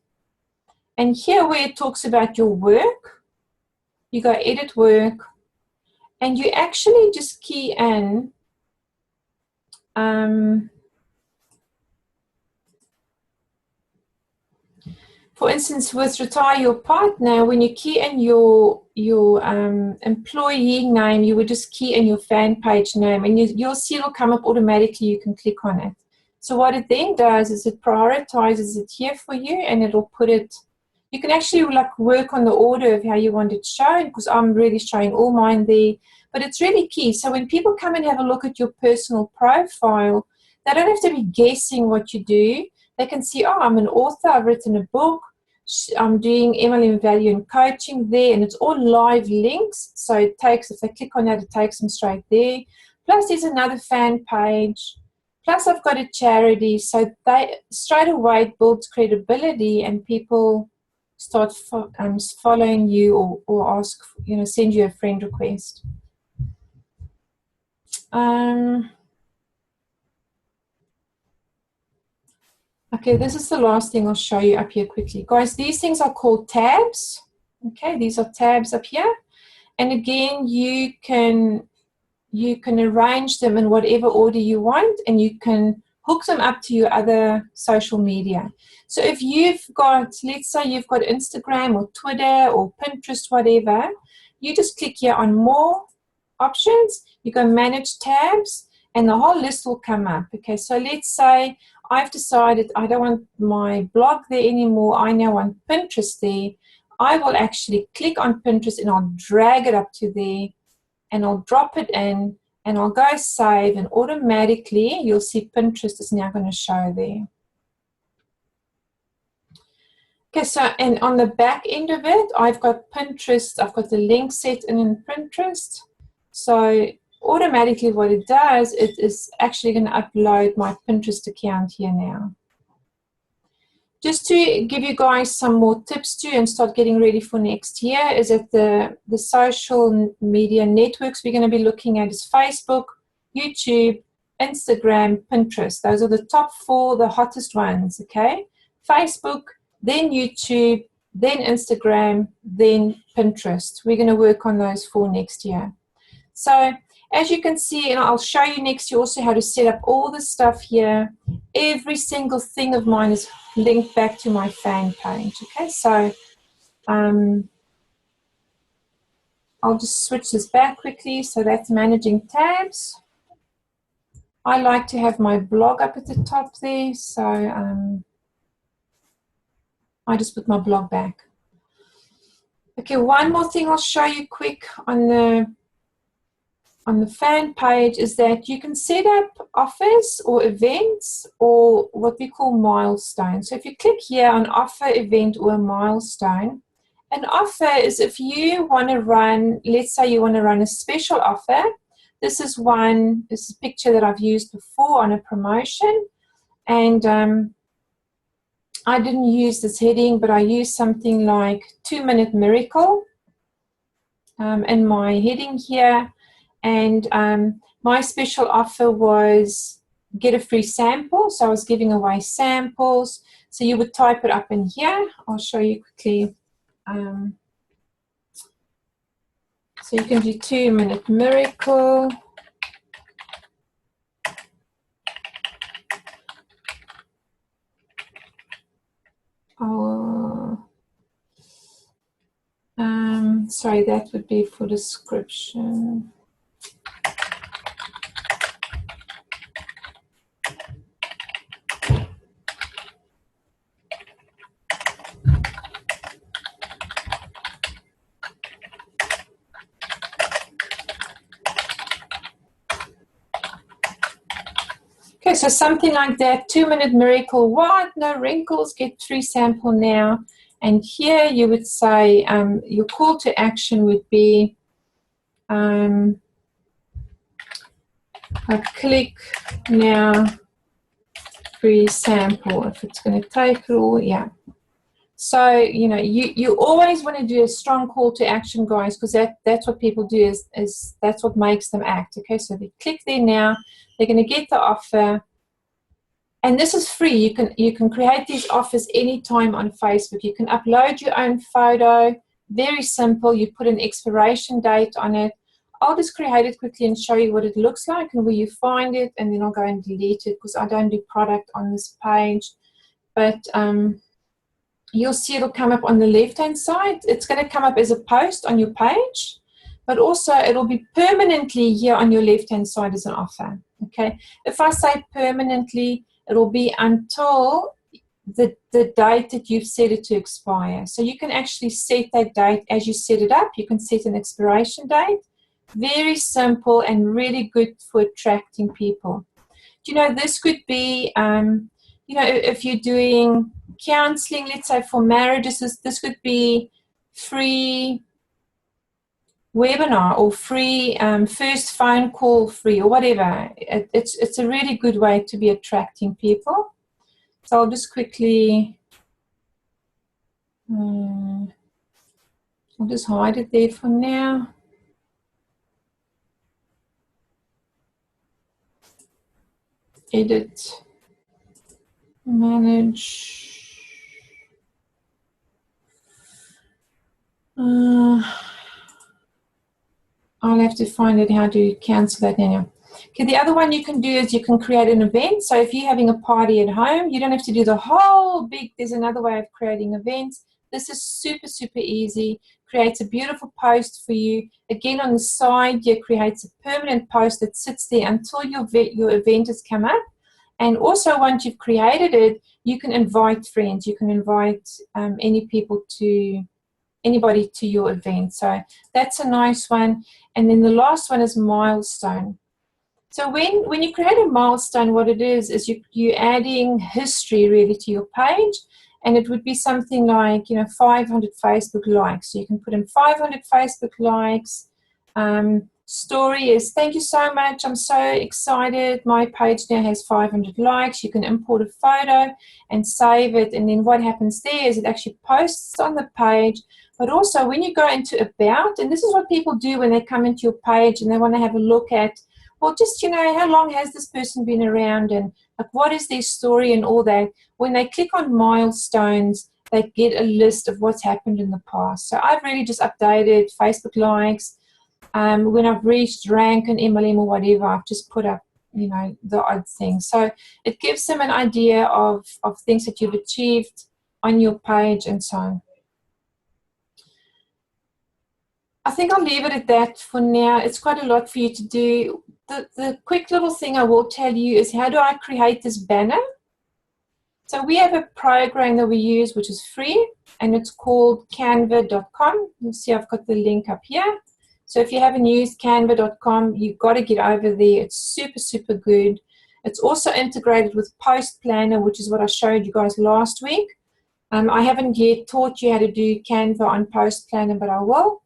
and here where it talks about your work, you go Edit Work, and you actually just key in for instance, with Retire Your Partner, when you key in your employee name, you would just key in your fan page name, and you'll see it'll come up automatically. You can click on it. So what it then does is it prioritizes it here for you, and it'll put it. You can actually work on the order of how you want it shown, because I'm really showing all mine there. But it's really key. So when people come and have a look at your personal profile, they don't have to be guessing what you do. They can see, oh, I'm an author, I've written a book, I'm doing MLM value and coaching there, and it's all live links. So it takes, if they click on that, it takes them straight there. Plus there's another fan page. Plus I've got a charity. So they straight away it builds credibility, and people start following you or ask, send you a friend request. Okay, this is the last thing I'll show you up here quickly. Guys, these things are called tabs. Okay, these are tabs up here. And again, you can arrange them in whatever order you want, and you can hook them up to your other social media. So if you've got, let's say you've got Instagram or Twitter or Pinterest, whatever, you just click here on More Options, you go Manage Tabs, and the whole list will come up. Okay, so let's say I've decided I don't want my blog there anymore, I now want Pinterest there. I will actually click on Pinterest and I'll drag it up to there, and I'll drop it in, and I'll go save, and automatically you'll see Pinterest is now going to show there. Okay, so and on the back end of it, I've got Pinterest, I've got the link set in Pinterest. So automatically what it does, it is actually going to upload my Pinterest account here now. Just to give you guys some more tips too and start getting ready for next year, is that the social media networks we're going to be looking at is Facebook, YouTube, Instagram, Pinterest. Those are the top 4, the hottest ones, okay? Facebook, then YouTube, then Instagram, then Pinterest. We're going to work on those 4 next year. So as you can see, and I'll show you next year also how to set up all the stuff here. Every single thing of mine is linked back to my fan page. Okay, so I'll just switch this back quickly. So that's managing tabs. I like to have my blog up at the top there. So I just put my blog back. Okay, one more thing I'll show you quick on the on the fan page is that you can set up offers or events or what we call milestones. So if you click here on offer, event, or a milestone, an offer is if you want to run, let's say you want to run a special offer. This is a picture that I've used before on a promotion. And I didn't use this heading, but I used something like 2-minute miracle in my heading here. And my special offer was get a free sample. So I was giving away samples. So you would type it up in here. I'll show you quickly. So you can do 2-minute miracle. Sorry, that would be for description. Okay, so something like that, 2-minute miracle, what? No wrinkles, get free sample now. And here you would say your call to action would be click now, free sample. If it's going to take it all, yeah. So, you know, you always want to do a strong call to action, guys, because that's what people do is that's what makes them act. Okay, so they click there now, they're going to get the offer. And this is free. You can create these offers anytime on Facebook. You can upload your own photo. Very simple. You put an expiration date on it. I'll just create it quickly and show you what it looks like and where you find it, and then I'll go and delete it because I don't do product on this page. But you'll see it'll come up on the left-hand side. It's going to come up as a post on your page, but also it'll be permanently here on your left-hand side as an offer. Okay. If I say permanently, it'll be until the date that you've set it to expire. So you can actually set that date as you set it up. You can set an expiration date. Very simple and really good for attracting people. You know, this could be, you know, if you're doing counseling, let's say for marriages, this could be free webinar or free first phone call free or whatever. It's a really good way to be attracting people. So I'll just quickly I'll just hide it there for now. Edit, manage. I'll have to find out how to cancel that now. Okay, the other one you can do is you can create an event. So if you're having a party at home, you don't have to do the whole big, there's another way of creating events. This is super, super easy. Creates a beautiful post for you. Again, on the side, here creates a permanent post that sits there until your event has come up. And also, once you've created it, you can invite friends. You can invite anybody to your event. So that's a nice one. And then the last one is milestone. So when you create a milestone, what it is you're adding history really to your page. And it would be something like, you know, 500 Facebook likes. So you can put in 500 Facebook likes. Story is, thank you so much. I'm so excited. My page now has 500 likes. You can import a photo and save it. And then what happens there is it actually posts on the page. But also when you go into about, and this is what people do when they come into your page and they want to have a look at, well, just, you know, how long has this person been around and like what is their story and all that. When they click on milestones, they get a list of what's happened in the past. So I've really just updated Facebook likes. When I've reached rank and MLM or whatever, I've just put up, you know, the odd things. So it gives them an idea of things that you've achieved on your page and so on. I think I'll leave it at that for now. It's quite a lot for you to do. The quick little thing I will tell you is how do I create this banner? So we have a program that we use which is free and it's called canva.com. You'll see I've got the link up here. So if you haven't used canva.com, you've got to get over there. It's super, super good. It's also integrated with Post Planner, which is what I showed you guys last week. I haven't yet taught you how to do Canva on Post Planner, but I will.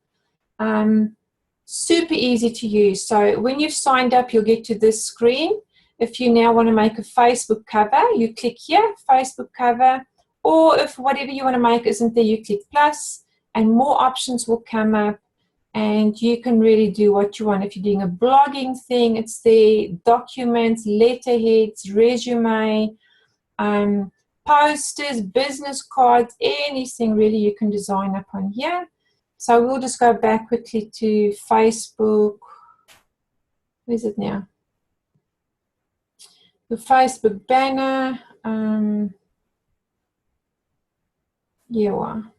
Super easy to use. So when you've signed up, you'll get to this screen. If you now want to make a Facebook cover, you click here, Facebook cover. Or if whatever you want to make isn't there, you click plus, and more options will come up. And you can really do what you want. If you're doing a blogging thing, it's there. Documents, letterheads, resume, posters, business cards, anything really you can design up on here. So we'll just go back quickly to Facebook. Where is it now? The Facebook banner. Here we are.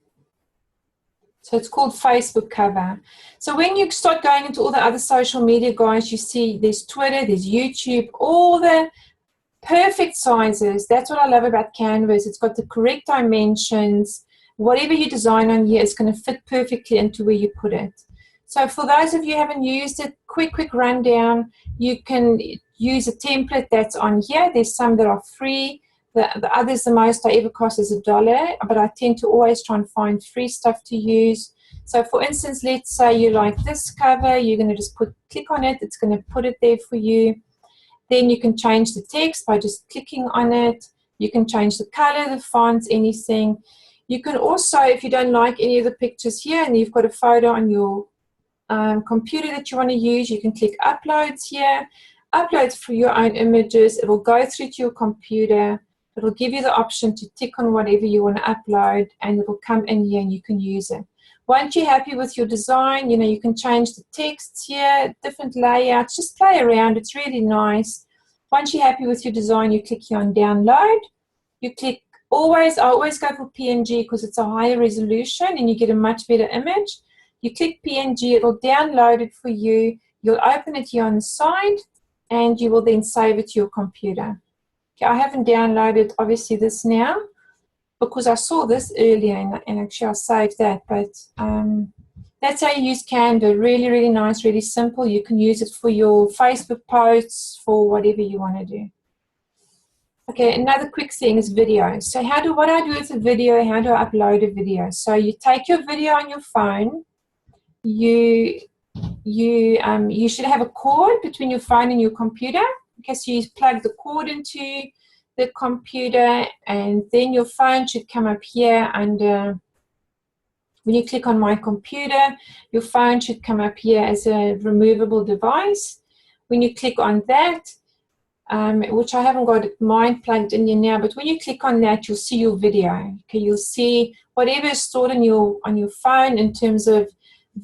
So it's called Facebook cover. So when you start going into all the other social media, guys, you see there's Twitter, there's YouTube, all the perfect sizes. That's what I love about Canvas. It's got the correct dimensions. Whatever you design on here is going to fit perfectly into where you put it. So for those of you who haven't used it, quick rundown. You can use a template that's on here. There's some that are free. The others, the most I ever cost is $1, but I tend to always try and find free stuff to use. So for instance, let's say you like this cover, you're going to just click on it, it's going to put it there for you. Then you can change the text by just clicking on it. You can change the color, the fonts, anything. You can also, if you don't like any of the pictures here and you've got a photo on your computer that you want to use, you can click uploads here. Uploads for your own images. It will go through to your computer. It will give you the option to tick on whatever you want to upload, and it will come in here and you can use it. Once you're happy with your design, you can change the texts here, different layouts, just play around. It's really nice. Once you're happy with your design, you click here on download. You click I always go for PNG because it's a higher resolution and you get a much better image. You click PNG, it'll download it for you. You'll open it here on the side and you will then save it to your computer. Okay, I haven't downloaded obviously this now because I saw this earlier and actually I saved that, but that's how you use Canva. Really, really nice, really simple. You can use it for your Facebook posts, for whatever you want to do. Okay, another quick thing is video. So what I do with a video, how do I upload a video? So you take your video on your phone, you should have a cord between your phone and your computer. Okay, so you plug the cord into the computer and then your phone should come up here under, when you click on my computer, your phone should come up here as a removable device. When you click on that, which I haven't got mine plugged in here now, but when you click on that, you'll see your video. Okay, you'll see whatever is stored on your phone in terms of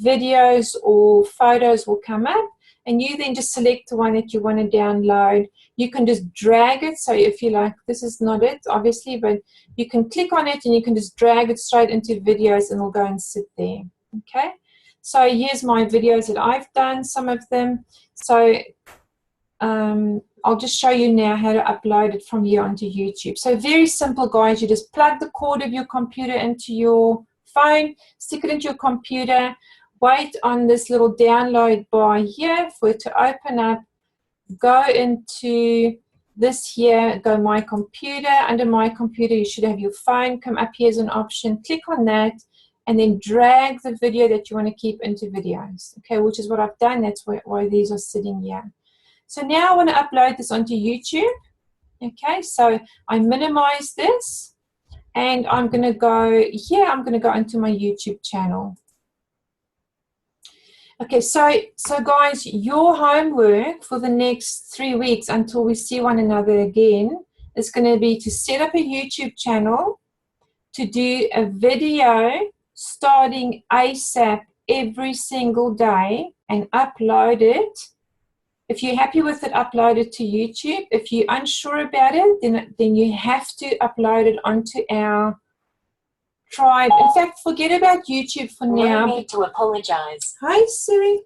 videos or photos will come up, and you then just select the one that you want to download. You can just drag it. So if you like, this is not it, obviously, but you can click on it and you can just drag it straight into videos and it'll go and sit there. Okay, so here's my videos that I've done, some of them. So I'll just show you now how to upload it from here onto YouTube. So very simple, guys. You just plug the cord of your computer into your phone, stick it into your computer, wait on this little download bar here for it to open up, go into this here, go my computer. Under my computer, you should have your phone come up here as an option. Click on that and then drag the video that you want to keep into videos, okay, which is what I've done. That's why these are sitting here. So now I want to upload this onto YouTube. Okay, so I minimize this and I'm going to go here. I'm going to go into my YouTube channel. Okay, so guys, your homework for the next 3 weeks until we see one another again is going to be to set up a YouTube channel, to do a video starting ASAP every single day and upload it. If you're happy with it, upload it to YouTube. If you're unsure about it, then you have to upload it onto our tribe. In fact, forget about YouTube for now. No need to apologize. Hi, Siri.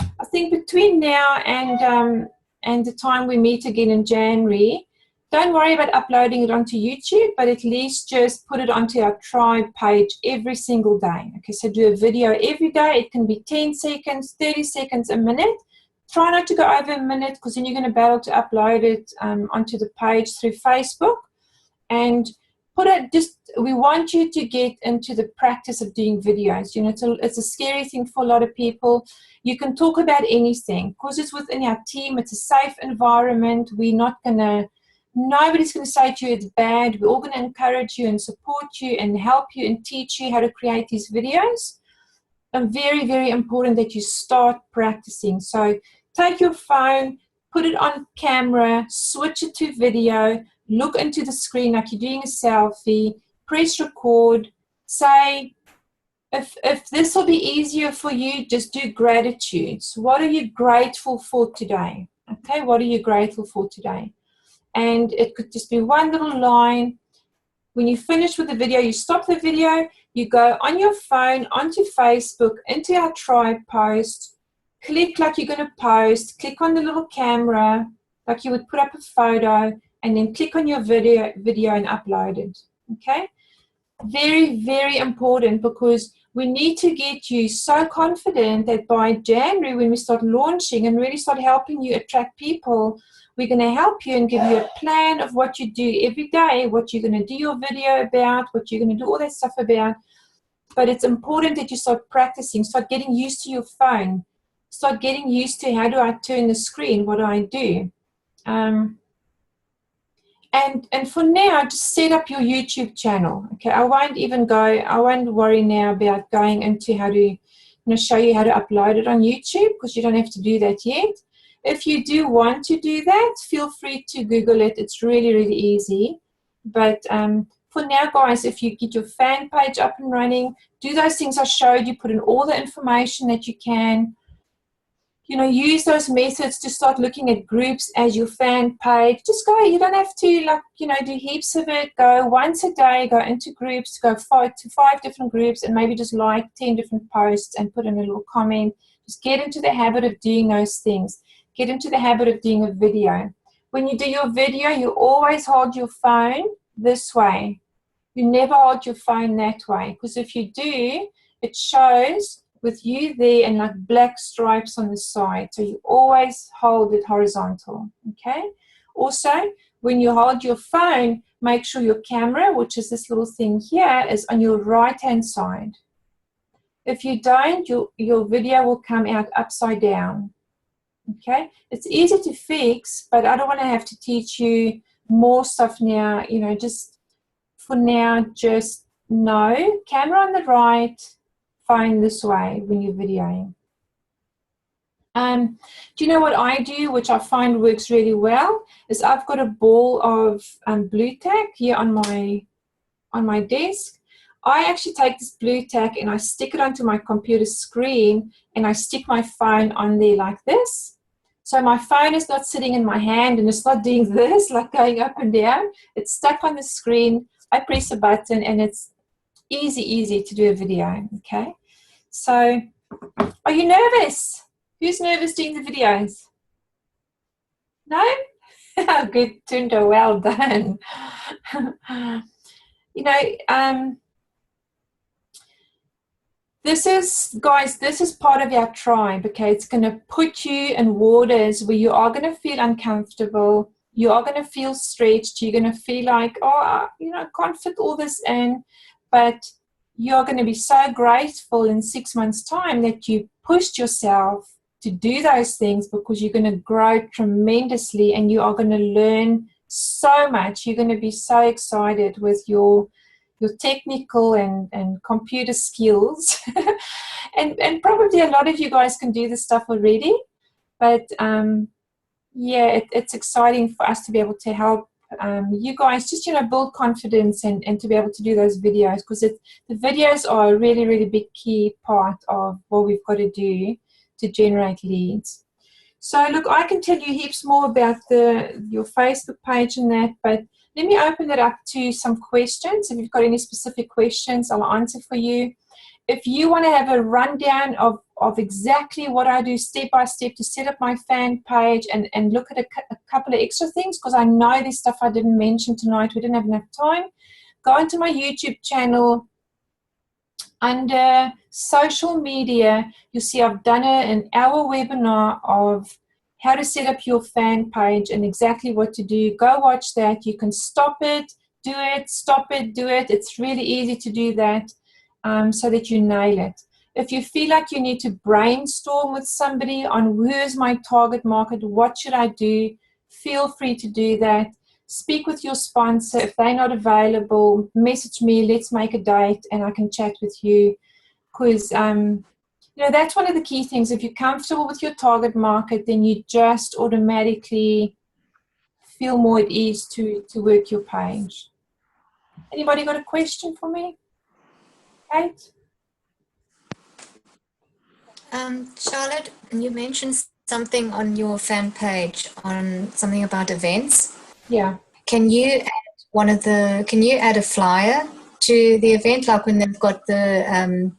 I think between now and the time we meet again in January, Don't worry about uploading it onto YouTube, but at least just put it onto our tribe page every single day. Okay, so do a video every day. It can be 10 seconds, 30 seconds, a minute. Try not to go over a minute, because then you're going to be able to upload it onto the page through Facebook. And we want you to get into the practice of doing videos. You know, it's a scary thing for a lot of people. You can talk about anything because it's within our team. It's a safe environment. Nobody's going to say to you it's bad. We're all going to encourage you and support you and help you and teach you how to create these videos. And very, very important that you start practicing. So take your phone, put it on camera, switch it to video, look into the screen like you're doing a selfie, press record, say, if this will be easier for you, just do gratitudes. What are you grateful for today? Okay, what are you grateful for today? And it could just be one little line. When you finish with the video, you stop the video, you go on your phone, onto Facebook, into our tribe post, click like you're going to post, click on the little camera, like you would put up a photo, and then click on your video and upload it. Okay? Very, very important, because we need to get you so confident that by January, when we start launching and really start helping you attract people, we're going to help you and give you a plan of what you do every day, what you're going to do your video about, what you're going to do all that stuff about. But it's important that you start practicing, start getting used to your phone, start getting used to how do I turn the screen, what do I do. And for now, just set up your YouTube channel. Okay, I won't worry now about going into how to show you how to upload it on YouTube, because you don't have to do that yet. If you do want to do that, feel free to Google it. It's really, really easy. But for now, guys, if you get your fan page up and running, do those things I showed you, put in all the information that you can. Use those methods to start looking at groups as your fan page. Just go. You don't have to, do heaps of it. Go once a day, go into groups, go to 5 different groups, and maybe just like 10 different posts and put in a little comment. Just get into the habit of doing those things. Get into the habit of doing a video. When you do your video, you always hold your phone this way. You never hold your phone that way, because if you do, it shows with you there and like black stripes on the side. So you always hold it horizontal, okay? Also, when you hold your phone, make sure your camera, which is this little thing here, is on your right-hand side. If you don't, your video will come out upside down, okay? It's easy to fix, but I don't want to have to teach you more stuff now. Just for now, just know, camera on the right, phone this way when you're videoing. Do you know what I do, which I find works really well, is I've got a ball of blue tack here on my desk. I actually take this blue tack and I stick it onto my computer screen, and I stick my phone on there like this. So my phone is not sitting in my hand and it's not doing this, like going up and down. It's stuck on the screen. I press a button and it's easy to do a video, okay? So, are you nervous? Who's nervous doing the videos? No? Good, Tunda, well done. This is part of our tribe, okay? It's going to put you in waters where you are going to feel uncomfortable. You are going to feel stretched. You're going to feel like, I can't fit all this in. But you're going to be so grateful in 6 months' time that you pushed yourself to do those things, because you're going to grow tremendously and you are going to learn so much. You're going to be so excited with your technical and computer skills. and probably a lot of you guys can do this stuff already. But, it's exciting for us to be able to help you guys just, build confidence and to be able to do those videos, because the videos are a really, really big key part of what we've got to do to generate leads. So, look, I can tell you heaps more about your Facebook page and that, but let me open it up to some questions. If you've got any specific questions, I'll answer for you. If you want to have a rundown of of exactly what I do step by step to set up my fan page and look at a couple of extra things, because I know there's stuff I didn't mention tonight. We didn't have enough time. Go into my YouTube channel. Under social media, you'll see I've done an hour webinar of how to set up your fan page and exactly what to do. Go watch that. You can stop it, do it, stop it, do it. It's really easy to do that so that you nail it. If you feel like you need to brainstorm with somebody on who's my target market, what should I do, feel free to do that. Speak with your sponsor. If they're not available, message me, let's make a date and I can chat with you. Because, that's one of the key things. If you're comfortable with your target market, then you just automatically feel more at ease to work your page. Anybody got a question for me? Kate? Charlotte, you mentioned something on your fan page on something about events. Yeah. Can you add a flyer to the event, like when they've got the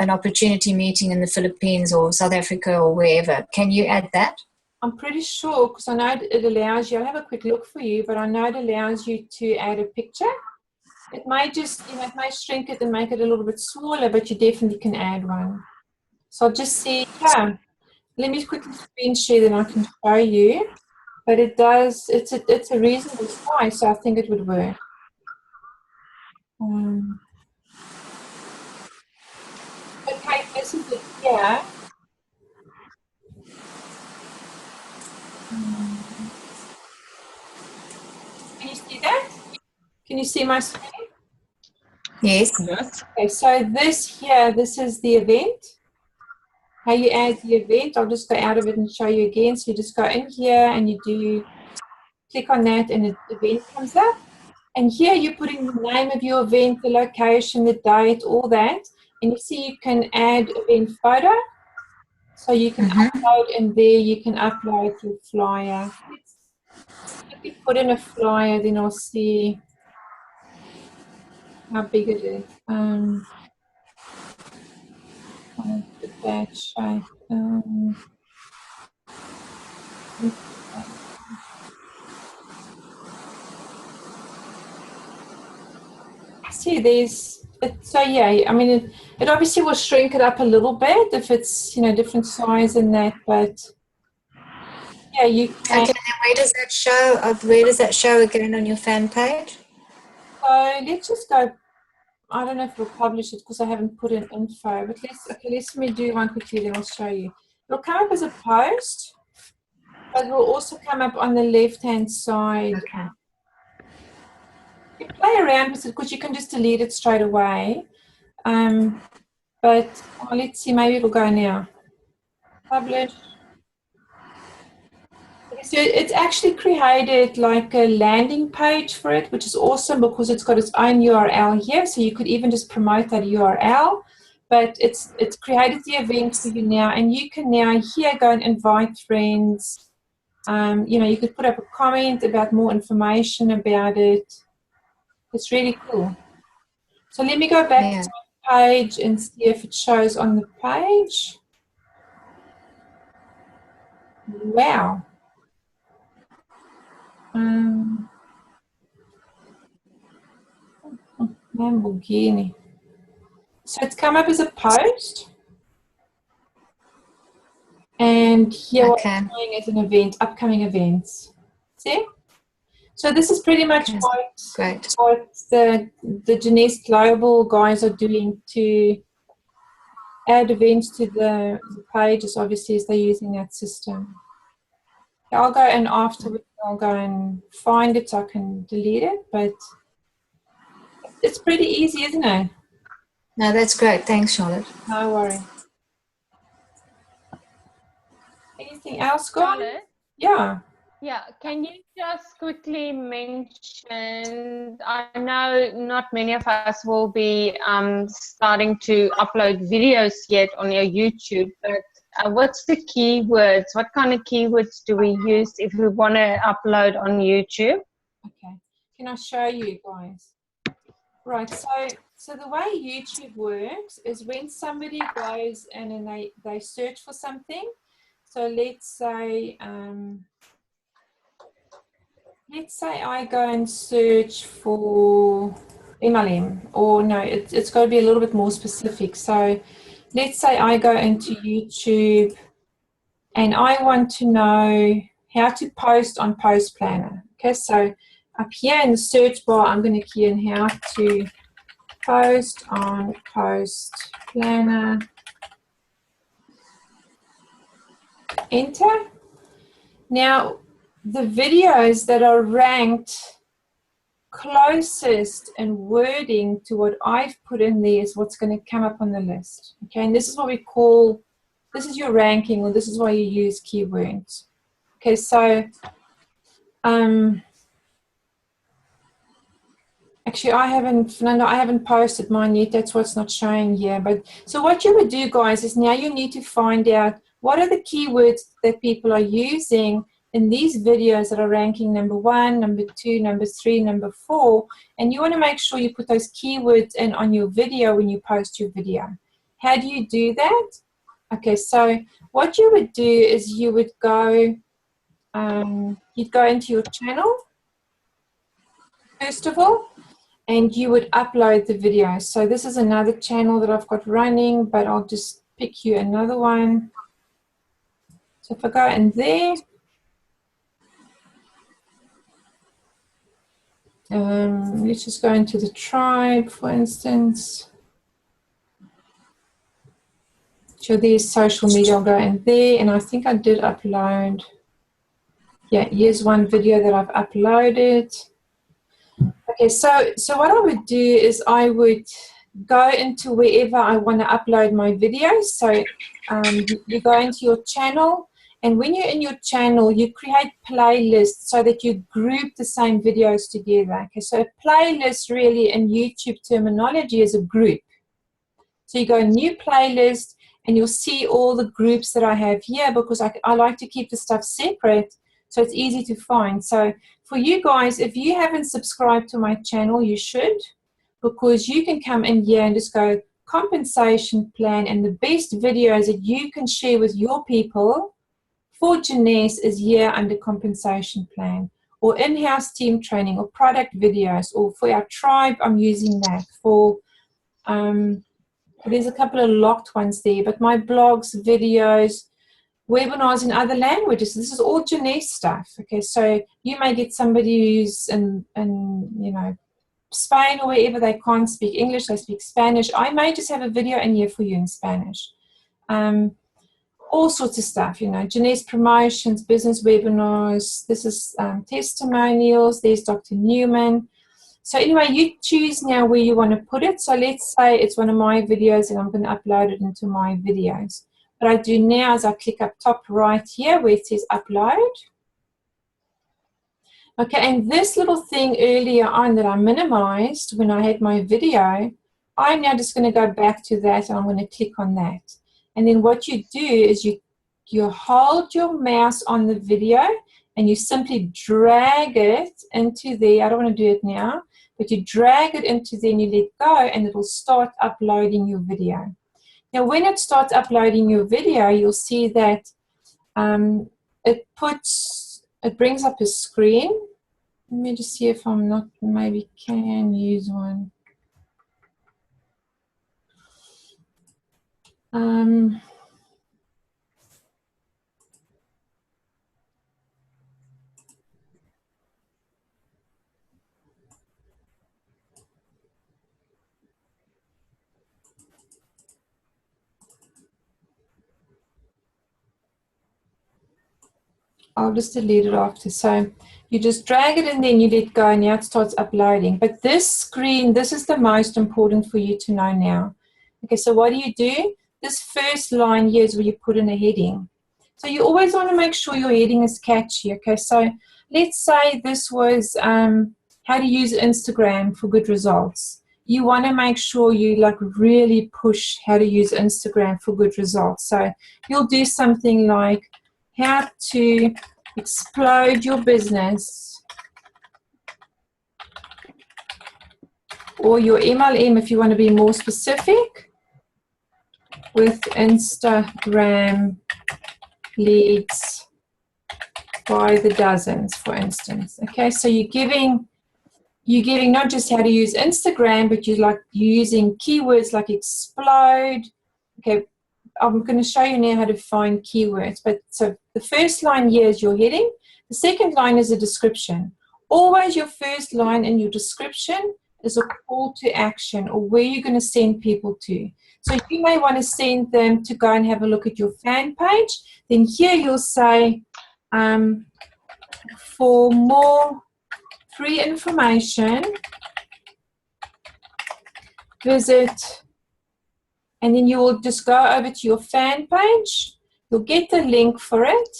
an opportunity meeting in the Philippines or South Africa or wherever? Can you add that? I'm pretty sure, because I know it allows you. I'll have a quick look for you, but I know it allows you to add a picture. It may just, it may shrink it and make it a little bit smaller, but you definitely can add one. So I'll just see, yeah. Let me quickly screen share, then I can show you. But it does, it's a reasonable size, so I think it would work. Okay, this is it here. Can you see that? Can you see my screen? Yes. Okay, so this here, this is the event. How you add the event, I'll just go out of it and show you again. So you just go in here and you do, click on that and the event comes up. And here you're putting the name of your event, the location, the date, all that. And you see you can add event photo. So you can upload, and there you can upload your flyer. Let me put in a flyer, then I'll see how big it is. That shape. See, so yeah, I mean, it obviously will shrink it up a little bit if it's, different size and that, but yeah, you can. Okay, then where does that show? Where does that show again on your fan page? So let's just go. I don't know if it'll publish it because I haven't put in info, but let me do one quickly, then I'll show you. It'll come up as a post, but it will also come up on the left-hand side. Okay. You play around with it because you can just delete it straight away. But let's see, maybe it'll go now. Publish. So it's actually created like a landing page for it, which is awesome because it's got its own URL here. So you could even just promote that URL. But it's created the event for you now, and you can now here go and invite friends. You could put up a comment about more information about it. It's really cool. So let me go back to my page and see if it shows on the page. Wow. Lamborghini. So it's come up as a post. And here what I'm showing as an event, upcoming events. See? So this is pretty much what the Jeunesse Global guys are doing to add events to the pages, obviously, as they're using that system. I'll go and afterwards I'll go and find it so I can delete it, but it's pretty easy, isn't it? No, that's great. Thanks, Charlotte. No worry. Anything else, Gordon? Charlotte? Yeah. Yeah, can you just quickly mention, I know not many of us will be starting to upload videos yet on your YouTube, but what's the keywords? What kind of keywords do we use if we want to upload on YouTube? Okay. Can I show you guys? Right, So the way YouTube works is when somebody goes and then they search for something. So let's say I go and search for MLM, or no, it's got to be a little bit more specific. So let's say I go into YouTube and I want to know how to post on Post Planner. Okay, so up here in the search bar, I'm going to key in how to post on Post Planner. Enter. Now, the videos that are ranked closest in wording to what I've put in there is what's going to come up on the list. Okay, and this is what we call, this is your ranking, or this is why you use keywords. Okay, so actually I haven't posted mine yet. That's what's not showing here. But so what you would do, guys, is now you need to find out what are the keywords that people are using in these videos that are ranking number 1, number 2, number 3, number 4, and you want to make sure you put those keywords in on your video when you post your video. How do you do that? Okay, so what you would do is you would go, you'd go into your channel, first of all, and you would upload the video. So this is another channel that I've got running, but I'll just pick you another one. So if I go in there, let's just go into the tribe, for instance. So there's social media, I'll go in there, and I think I did upload. Yeah, here's one video that I've uploaded. Okay, so what I would do is I would go into wherever I want to upload my videos. So you go into your channel, and when you're in your channel, you create playlists so that you group the same videos together. Okay, so a playlist really in YouTube terminology is a group. So you go new playlist, and you'll see all the groups that I have here, because I like to keep the stuff separate so it's easy to find. So for you guys, if you haven't subscribed to my channel, you should, because you can come in here and just go compensation plan, and the best videos that you can share with your people for Janice is here under compensation plan, or in-house team training, or product videos, or for our tribe, I'm using that. For there's a couple of locked ones there, but my blogs, videos, webinars in other languages, this is all Janice stuff. Okay, so you may get somebody who's in you know, Spain or wherever, they can't speak English, they speak Spanish. I may just have a video in here for you in Spanish. All sorts of stuff, you know, Janice promotions, business webinars, this is testimonials, there's Dr. Newman. So anyway, you choose now where you want to put it. So let's say it's one of my videos and I'm going to upload it into my videos. What I do now is I click up top right here where it says upload. Okay, and this little thing earlier on that I minimized when I had my video, I'm now just going to go back to that, and I'm going to click on that. And then what you do is you hold your mouse on the video and you simply drag it into there. I don't want to do it now, but you drag it into there and you let go, and it will start uploading your video. Now, when it starts uploading your video, you'll see that it brings up a screen. Let me just see if I'm not, maybe can use one. I'll just delete it after. So you just drag it and then you let go, and now it starts uploading. But this screen, this is the most important for you to know now. Okay, so what do? This first line here is where you put in a heading. So you always want to make sure your heading is catchy. Okay, so let's say this was how to use Instagram for good results. You want to make sure you like really push how to use Instagram for good results. So you'll do something like how to explode your business or your MLM if you want to be more specific, with Instagram leads by the dozens, for instance. Okay, so you're giving not just how to use Instagram, but you're using keywords like explode. Okay, I'm going to show you now how to find keywords. But so the first line here is your heading. The second line is a description. Always your first line in your description is a call to action, or where you're going to send people to. So you may want to send them to go and have a look at your fan page. Then here you'll say, for more free information, visit, and then you will just go over to your fan page. You'll get the link for it,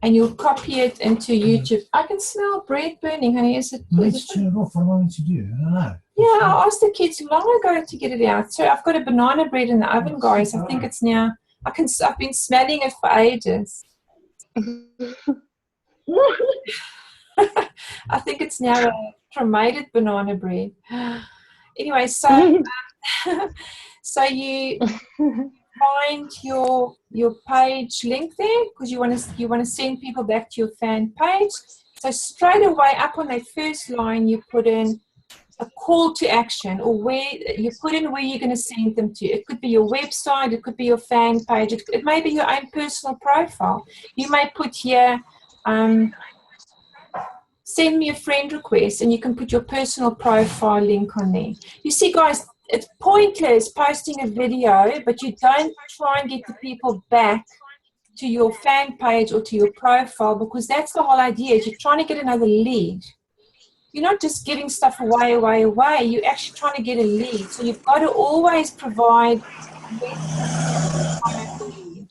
and you'll copy it into YouTube. I can smell bread burning, honey. Is it? Let's turn it off. What am I going to do? I don't know. Yeah, I asked the kids long ago to get it out. So I've got a banana bread in the oven, guys. I think it's now. I've been smelling it for ages. I think it's now a cremated banana bread. Anyway, so so you find your page link there, because you want to send people back to your fan page. So straight away up on that first line, you put in a call to action, or where you put in where you're going to send them to. It could be your website, it could be your fan page, it may be your own personal profile. You may put here, send me a friend request, and you can put your personal profile link on there. You see, guys, it's pointless posting a video, but you don't try and get the people back to your fan page or to your profile, because that's the whole idea, is you're trying to get another lead. You're not just giving stuff away. You're actually trying to get a lead. So you've got to always provide a lead.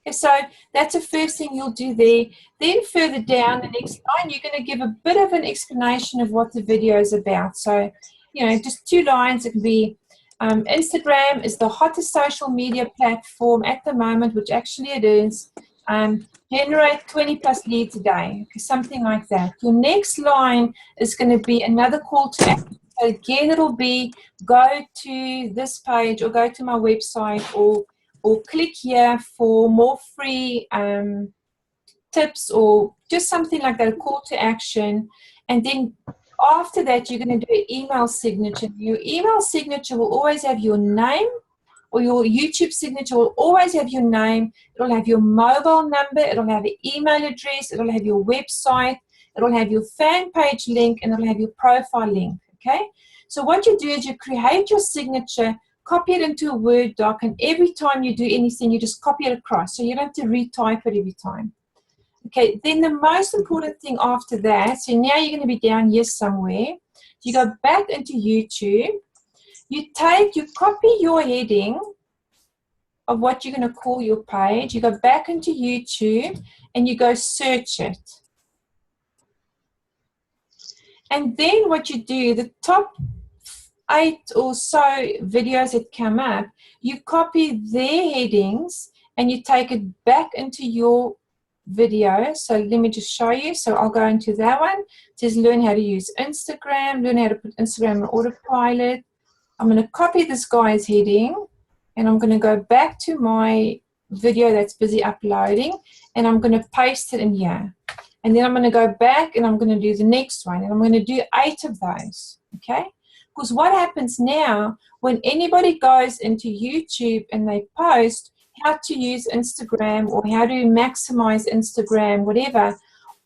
Okay, so that's the first thing you'll do there. Then further down the next line, you're going to give a bit of an explanation of what the video is about. So, just 2 lines. It can be Instagram is the hottest social media platform at the moment, which actually it is. Generate 20+ leads a day, okay, something like that. Your next line is going to be another call to action. So again, it'll be go to this page, or go to my website, or click here for more free tips, or just something like that, a call to action. And then after that, you're going to do an email signature. Your email signature will always have your name, or your YouTube signature will always have your name. It'll have your mobile number, it'll have an email address, it'll have your website, it'll have your fan page link, and it'll have your profile link, okay? So what you do is you create your signature, copy it into a Word doc, and every time you do anything, you just copy it across, so you don't have to retype it every time. Okay, then the most important thing after that, so now you're going to be down here somewhere. You go back into YouTube. You copy your heading of what you're going to call your page. You go back into YouTube and you go search it. And then what you do, the top 8 or so videos that come up, you copy their headings and you take it back into your video. So let me just show you. So I'll go into that one. It says learn how to use Instagram, learn how to put Instagram on autopilot. I'm going to copy this guy's heading, and I'm going to go back to my video that's busy uploading, and I'm going to paste it in here. And then I'm going to go back and I'm going to do the next one, and I'm going to do 8 of those, okay? Because what happens now, when anybody goes into YouTube and they post how to use Instagram or how to maximize Instagram, whatever,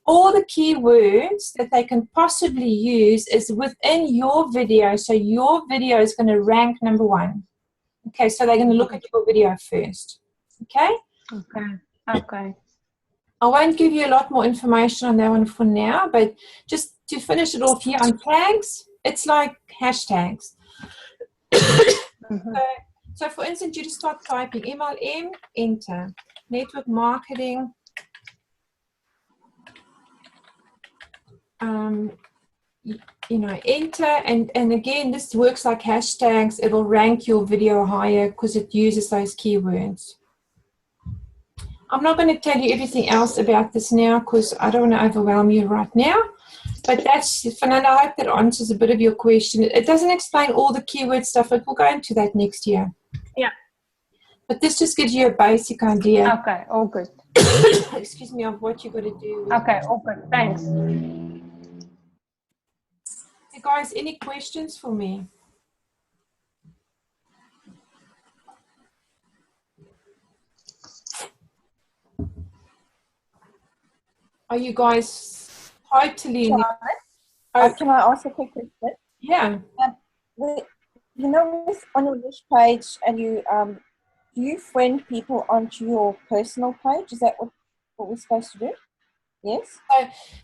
all the keywords that they can possibly use is within your video. So your video is going to rank number 1. Okay, so they're going to look at your video first. Okay? Okay. I won't give you a lot more information on that one for now, but just to finish it off here on tags, it's like hashtags. So for instance, you just start typing MLM, enter. Network marketing, enter, and again, this works like hashtags. It'll rank your video higher because it uses those keywords. I'm not going to tell you everything else about this now because I don't want to overwhelm you right now. But that's, Fernanda, I hope that answers a bit of your question. It doesn't explain all the keyword stuff, but we'll go into that next year. Yeah. But this just gives you a basic idea. Okay, all good. Excuse me, of what you've got to do. Okay, all good. Thanks. Hey guys, any questions for me? Are you guys totally... Can I ask a quick question? Yeah. You know, on your niche page, and do you friend people onto your personal page? Is that what we're supposed to do? Yes.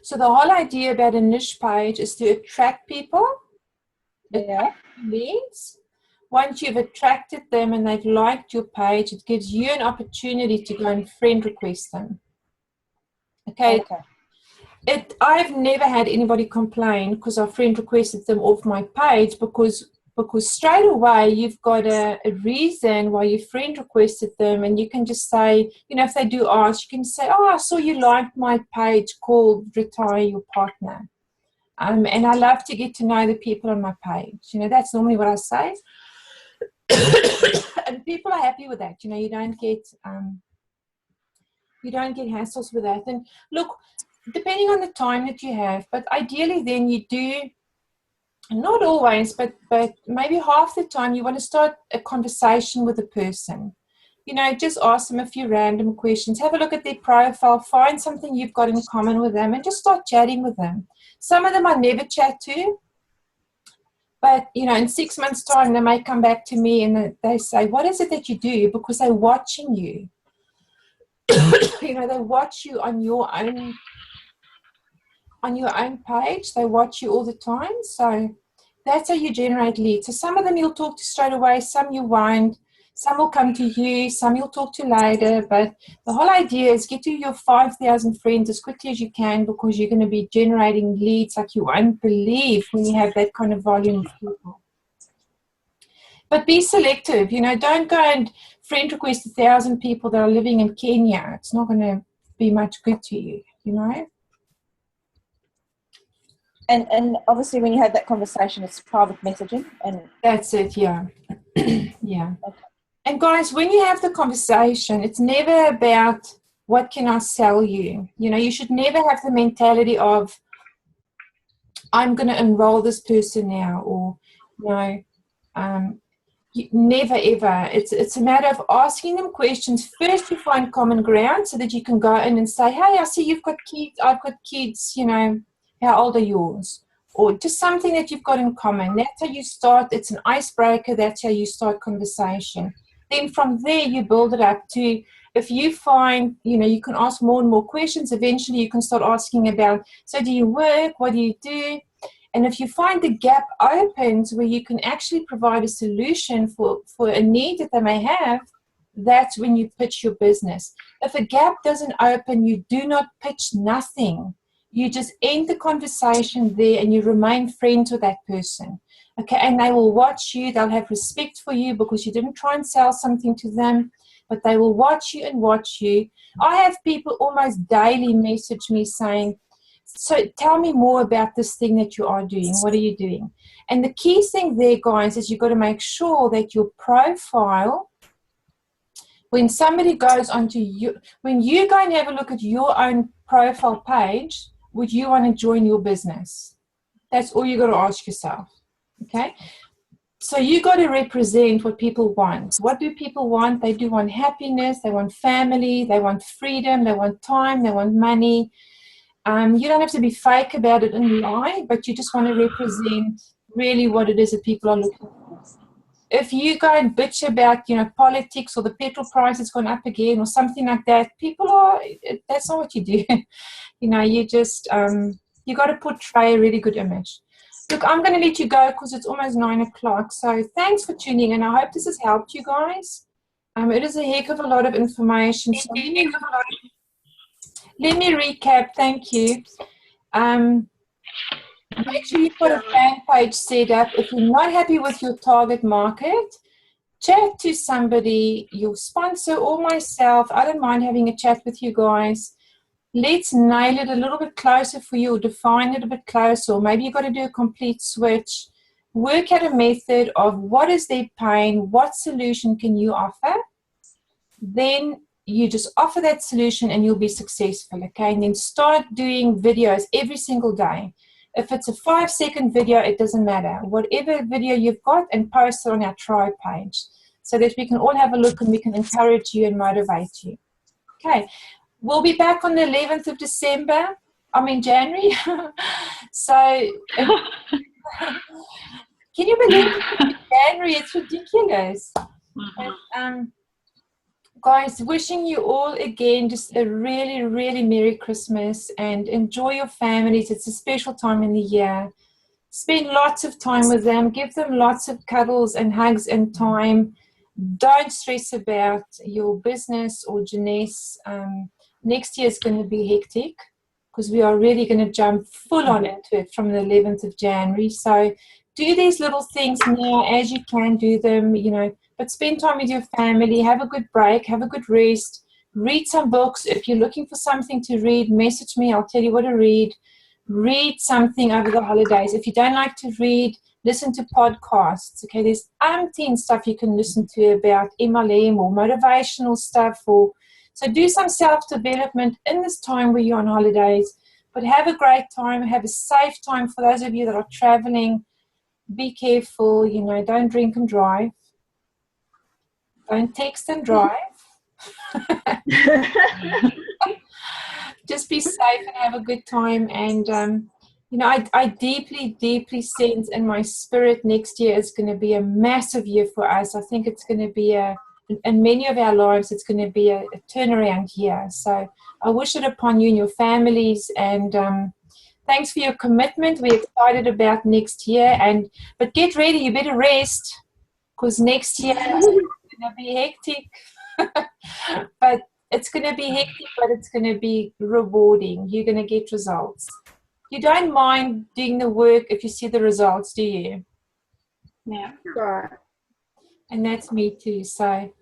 So the whole idea about a niche page is to attract people, Yeah. leads. Once you've attracted them and they've liked your page, it gives you an opportunity to go and friend request them. Okay. I've never had anybody complain because I friend requested them off my page, because straight away you've got a reason why you friend requested them, and you can just say, you know, if they do ask, you can say, oh, I saw you liked my page called Retire Your Partner. And I love to get to know the people on my page. You know, that's normally what I say. And people are happy with that. You know, you don't get hassles with that. And look, depending on the time that you have, but ideally then you do, not always, but maybe half the time you want to start a conversation with a person. You know, just ask them a few random questions, have a look at their profile, find something you've got in common with them, and just start chatting with them. Some of them I never chat to, but, you know, in 6 months' time, they may come back to me and they say, what is it that you do? Because they're watching you. You know, they watch you on your own page. They watch you all the time. So that's how you generate leads. So some of them you'll talk to straight away, some you won't. Some will come to you, some you'll talk to later. But the whole idea is get to your 5,000 friends as quickly as you can, because you're going to be generating leads like you won't believe when you have that kind of volume of people. But be selective. You know, don't go and friend request 1,000 people that are living in Kenya. It's not going to be much good to you, you know. And obviously when you have that conversation, it's private messaging. And that's it, yeah. Yeah. Okay. And guys, when you have the conversation, it's never about what can I sell you. You know, you should never have the mentality of I'm going to enroll this person now, or, you know, never ever. It's a matter of asking them questions. First, you find common ground so that you can go in and say, hey, I see you've got kids. I've got kids, you know, how old are yours? Or just something that you've got in common. That's how you start. It's an icebreaker. That's how you start conversation. Then from there, you build it up to, if you find, you know, you can ask more and more questions. Eventually, you can start asking about, so do you work? What do you do? And if you find the gap opens where you can actually provide a solution for a need that they may have, that's when you pitch your business. If a gap doesn't open, you do not pitch nothing. You just end the conversation there and you remain friends with that person. Okay, and they will watch you. They'll have respect for you because you didn't try and sell something to them, but they will watch you and watch you. I have people almost daily message me saying, so tell me more about this thing that you are doing. What are you doing? And the key thing there, guys, is you've got to make sure that your profile, when somebody goes onto you, when you go and have a look at your own profile page, would you want to join your business? That's all you got to ask yourself. Okay? So you got to represent what people want. What do people want? They do want happiness. They want family. They want freedom. They want time. They want money. You don't have to be fake about it and lie, but you just want to represent really what it is that people are looking for. If you go and bitch about, you know, politics or the petrol price has gone up again or something like that, that's not what you do. You know, you just, you got to portray a really good image. Look, I'm going to let you go because it's almost 9 o'clock. So thanks for tuning in. I hope this has helped you guys. It is a heck of a lot of information. So let me recap. Thank you. Make sure you've got a fan page set up. If you're not happy with your target market, chat to somebody, your sponsor or myself. I don't mind having a chat with you guys. let's nail it a little bit closer for you, or define it a bit closer, or maybe you've got to do a complete switch. Work out a method of what is their pain, what solution can you offer. Then you just offer that solution and you'll be successful, okay? And then start doing videos every single day. If it's a 5-second video, it doesn't matter. Whatever video you've got, and post it on our tribe page so that we can all have a look and we can encourage you and motivate you. Okay, we'll be back on the 11th of December. I mean January. So, can you believe it's January? It's ridiculous. But, guys, wishing you all again just a really, really Merry Christmas, and enjoy your families. It's a special time in the year. Spend lots of time with them. Give them lots of cuddles and hugs and time. Don't stress about your business or Janice. Next year is going to be hectic because we are really going to jump full on into it from the 11th of January. So do these little things now as you can do them, you know. But spend time with your family, have a good break, have a good rest, read some books. If you're looking for something to read, message me, I'll tell you what to read. Read something over the holidays. If you don't like to read, listen to podcasts, okay? There's umpteen stuff you can listen to about MLM or motivational stuff. So do some self-development in this time where you're on holidays, but have a great time, have a safe time for those of you that are traveling. Be careful, you know, don't drink and drive. Don't text and drive. Just be safe and have a good time. And, you know, I deeply, deeply sense in my spirit next year is going to be a massive year for us. I think it's going to be in many of our lives, it's going to be a turnaround year. So I wish it upon you and your families. And thanks for your commitment. We're excited about next year. But get ready. You better rest because next year it's going to be hectic. But it's going to be hectic, but it's going to be rewarding. You're going to get results. You don't mind doing the work if you see the results, do you? Yeah. Right. And that's me too. So,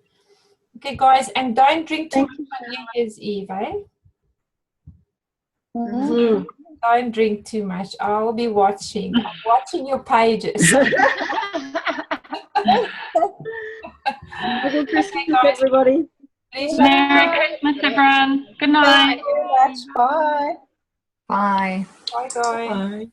okay, guys, and don't drink too much on New Year's Eve, eh? Mm-hmm. Don't drink too much. I'll be watching. I'm watching your pages. Merry Christmas, guys. everybody. Please Merry Christmas, everyone. Good night. Thank you very much. Bye. Bye. bye, guys. Bye.